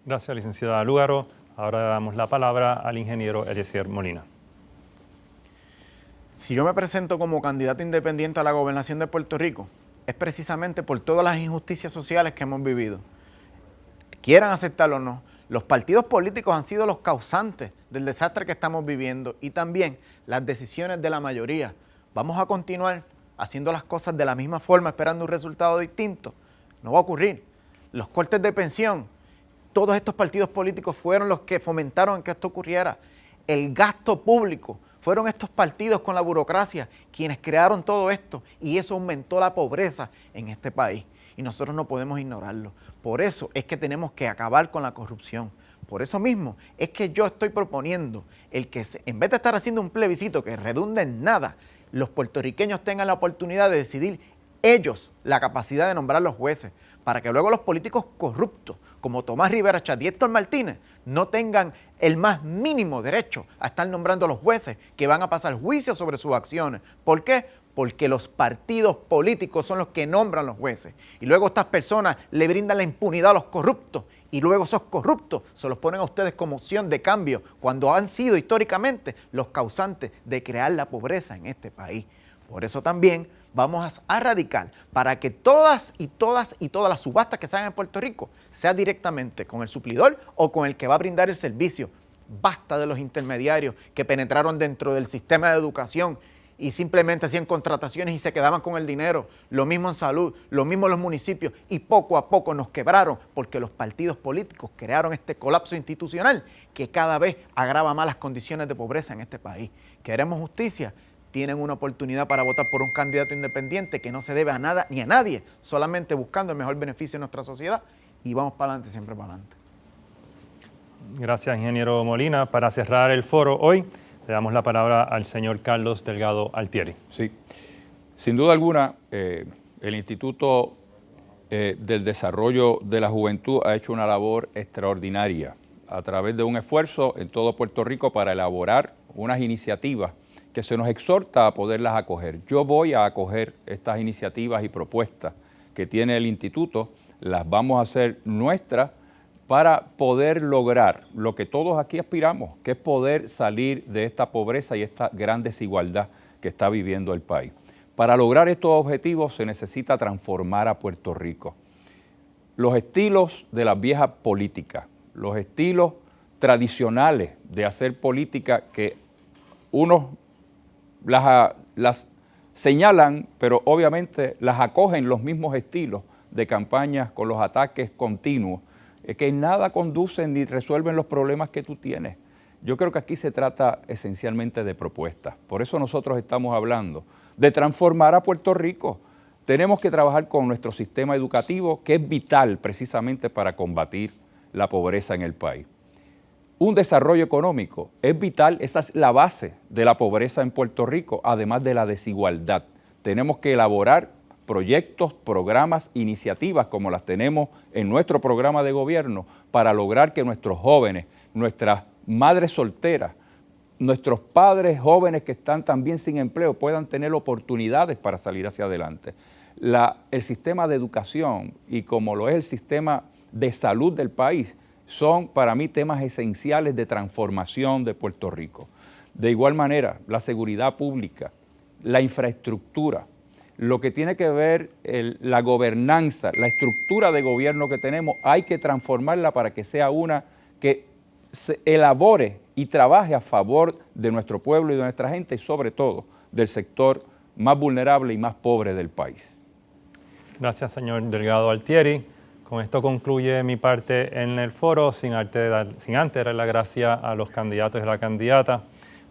Gracias, licenciada Lúgaro. Ahora damos la palabra al ingeniero Eliezer Molina. Si yo me presento como candidato independiente a la gobernación de Puerto Rico, es precisamente por todas las injusticias sociales que hemos vivido. Quieran aceptarlo o no, los partidos políticos han sido los causantes del desastre que estamos viviendo y también las decisiones de la mayoría. Vamos a continuar haciendo las cosas de la misma forma, esperando un resultado distinto. No va a ocurrir. Los cortes de pensión, todos estos partidos políticos fueron los que fomentaron que esto ocurriera. El gasto público, fueron estos partidos con la burocracia quienes crearon todo esto y eso aumentó la pobreza en este país. Y nosotros no podemos ignorarlo. Por eso es que tenemos que acabar con la corrupción. Por eso mismo es que yo estoy proponiendo el que en vez de estar haciendo un plebiscito que redunde en nada, los puertorriqueños tengan la oportunidad de decidir ellos la capacidad de nombrar los jueces, para que luego los políticos corruptos, como Tomás Rivera Chat y Héctor Martínez, no tengan el más mínimo derecho a estar nombrando los jueces que van a pasar juicio sobre sus acciones. ¿Por qué? Porque los partidos políticos son los que nombran los jueces. Y luego estas personas le brindan la impunidad a los corruptos. Y luego esos corruptos se los ponen a ustedes como opción de cambio cuando han sido históricamente los causantes de crear la pobreza en este país. Por eso también vamos a radicar para que todas las subastas que se hagan en Puerto Rico sea directamente con el suplidor o con el que va a brindar el servicio. Basta de los intermediarios que penetraron dentro del sistema de educación y simplemente hacían contrataciones y se quedaban con el dinero. Lo mismo en salud, lo mismo en los municipios y poco a poco nos quebraron porque los partidos políticos crearon este colapso institucional que cada vez agrava más las condiciones de pobreza en este país. ¿Queremos justicia? Tienen una oportunidad para votar por un candidato independiente que no se debe a nada ni a nadie, solamente buscando el mejor beneficio de nuestra sociedad y vamos para adelante, siempre para adelante. Gracias, ingeniero Molina. Para cerrar el foro hoy, le damos la palabra al señor Carlos Delgado Altieri. Sí, sin duda alguna, el Instituto del Desarrollo de la Juventud ha hecho una labor extraordinaria a través de un esfuerzo en todo Puerto Rico para elaborar unas iniciativas que se nos exhorta a poderlas acoger. Yo voy a acoger estas iniciativas y propuestas que tiene el Instituto, las vamos a hacer nuestras para poder lograr lo que todos aquí aspiramos, que es poder salir de esta pobreza y esta gran desigualdad que está viviendo el país. Para lograr estos objetivos se necesita transformar a Puerto Rico. Los estilos de las viejas políticas, los estilos tradicionales de hacer política que unos las señalan, pero obviamente las acogen los mismos estilos de campañas con los ataques continuos, que nada conducen ni resuelven los problemas que tú tienes. Yo creo que aquí se trata esencialmente de propuestas. Por eso nosotros estamos hablando de transformar a Puerto Rico. Tenemos que trabajar con nuestro sistema educativo, que es vital precisamente para combatir la pobreza en el país. Un desarrollo económico es vital, esa es la base de la pobreza en Puerto Rico, además de la desigualdad. Tenemos que elaborar proyectos, programas, iniciativas como las tenemos en nuestro programa de gobierno para lograr que nuestros jóvenes, nuestras madres solteras, nuestros padres jóvenes que están también sin empleo puedan tener oportunidades para salir hacia adelante. El sistema de educación y como lo es el sistema de salud del país son para mí temas esenciales de transformación de Puerto Rico. De igual manera, la seguridad pública, la infraestructura, lo que tiene que ver la gobernanza, la estructura de gobierno que tenemos, hay que transformarla para que sea una que se elabore y trabaje a favor de nuestro pueblo y de nuestra gente y sobre todo del sector más vulnerable y más pobre del país. Gracias, señor Delgado Altieri. Con esto concluye mi parte en el foro, sin antes dar las gracias a los candidatos y a la candidata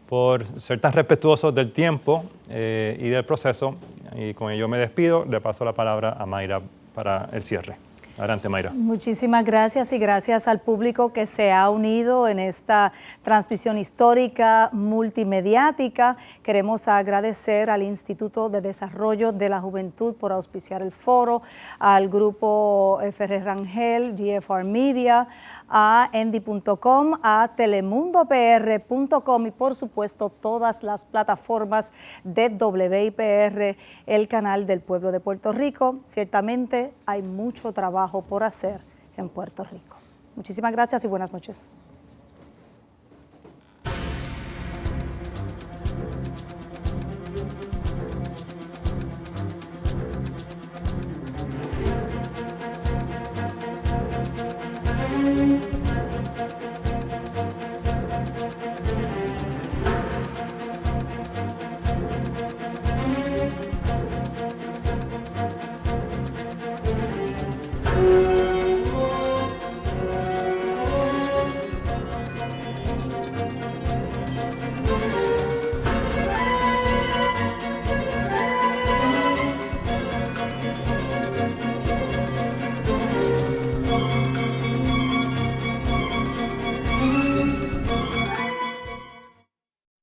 por ser tan respetuosos del tiempo y del proceso. Y con ello me despido. Le paso la palabra a Mayra para el cierre. Adelante, Mayra. Muchísimas gracias y gracias al público que se ha unido en esta transmisión histórica multimediática. Queremos agradecer al Instituto de Desarrollo de la Juventud por auspiciar el foro, al grupo Ferrer Rangel, GFR Media, a Endy.com, a telemundopr.com y por supuesto todas las plataformas de WIPR, el canal del pueblo de Puerto Rico. Ciertamente hay mucho trabajo por hacer en Puerto Rico. Muchísimas gracias y buenas noches.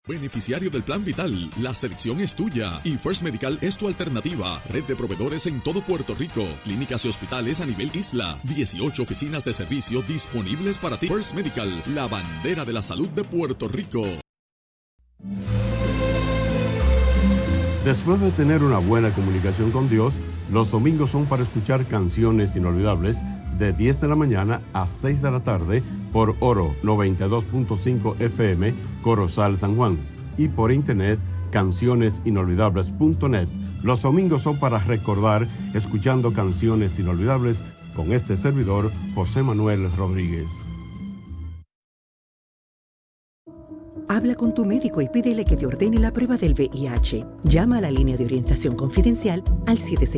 Beneficiario del Plan Vital, la selección es tuya y First Medical es tu alternativa. Red de proveedores en todo Puerto Rico, clínicas y hospitales a nivel isla, 18 oficinas de servicio disponibles para ti. First Medical, la bandera de la salud de Puerto Rico. Después de tener una buena comunicación con Dios, los domingos son para escuchar canciones inolvidables de 10 de la mañana a 6 de la tarde por Oro 92.5 FM, Corozal, San Juan, y por internet cancionesinolvidables.net. Los domingos son para recordar escuchando canciones inolvidables con este servidor, José Manuel Rodríguez. Habla con tu médico y pídele que te ordene la prueba del VIH. Llama a la línea de orientación confidencial al 76.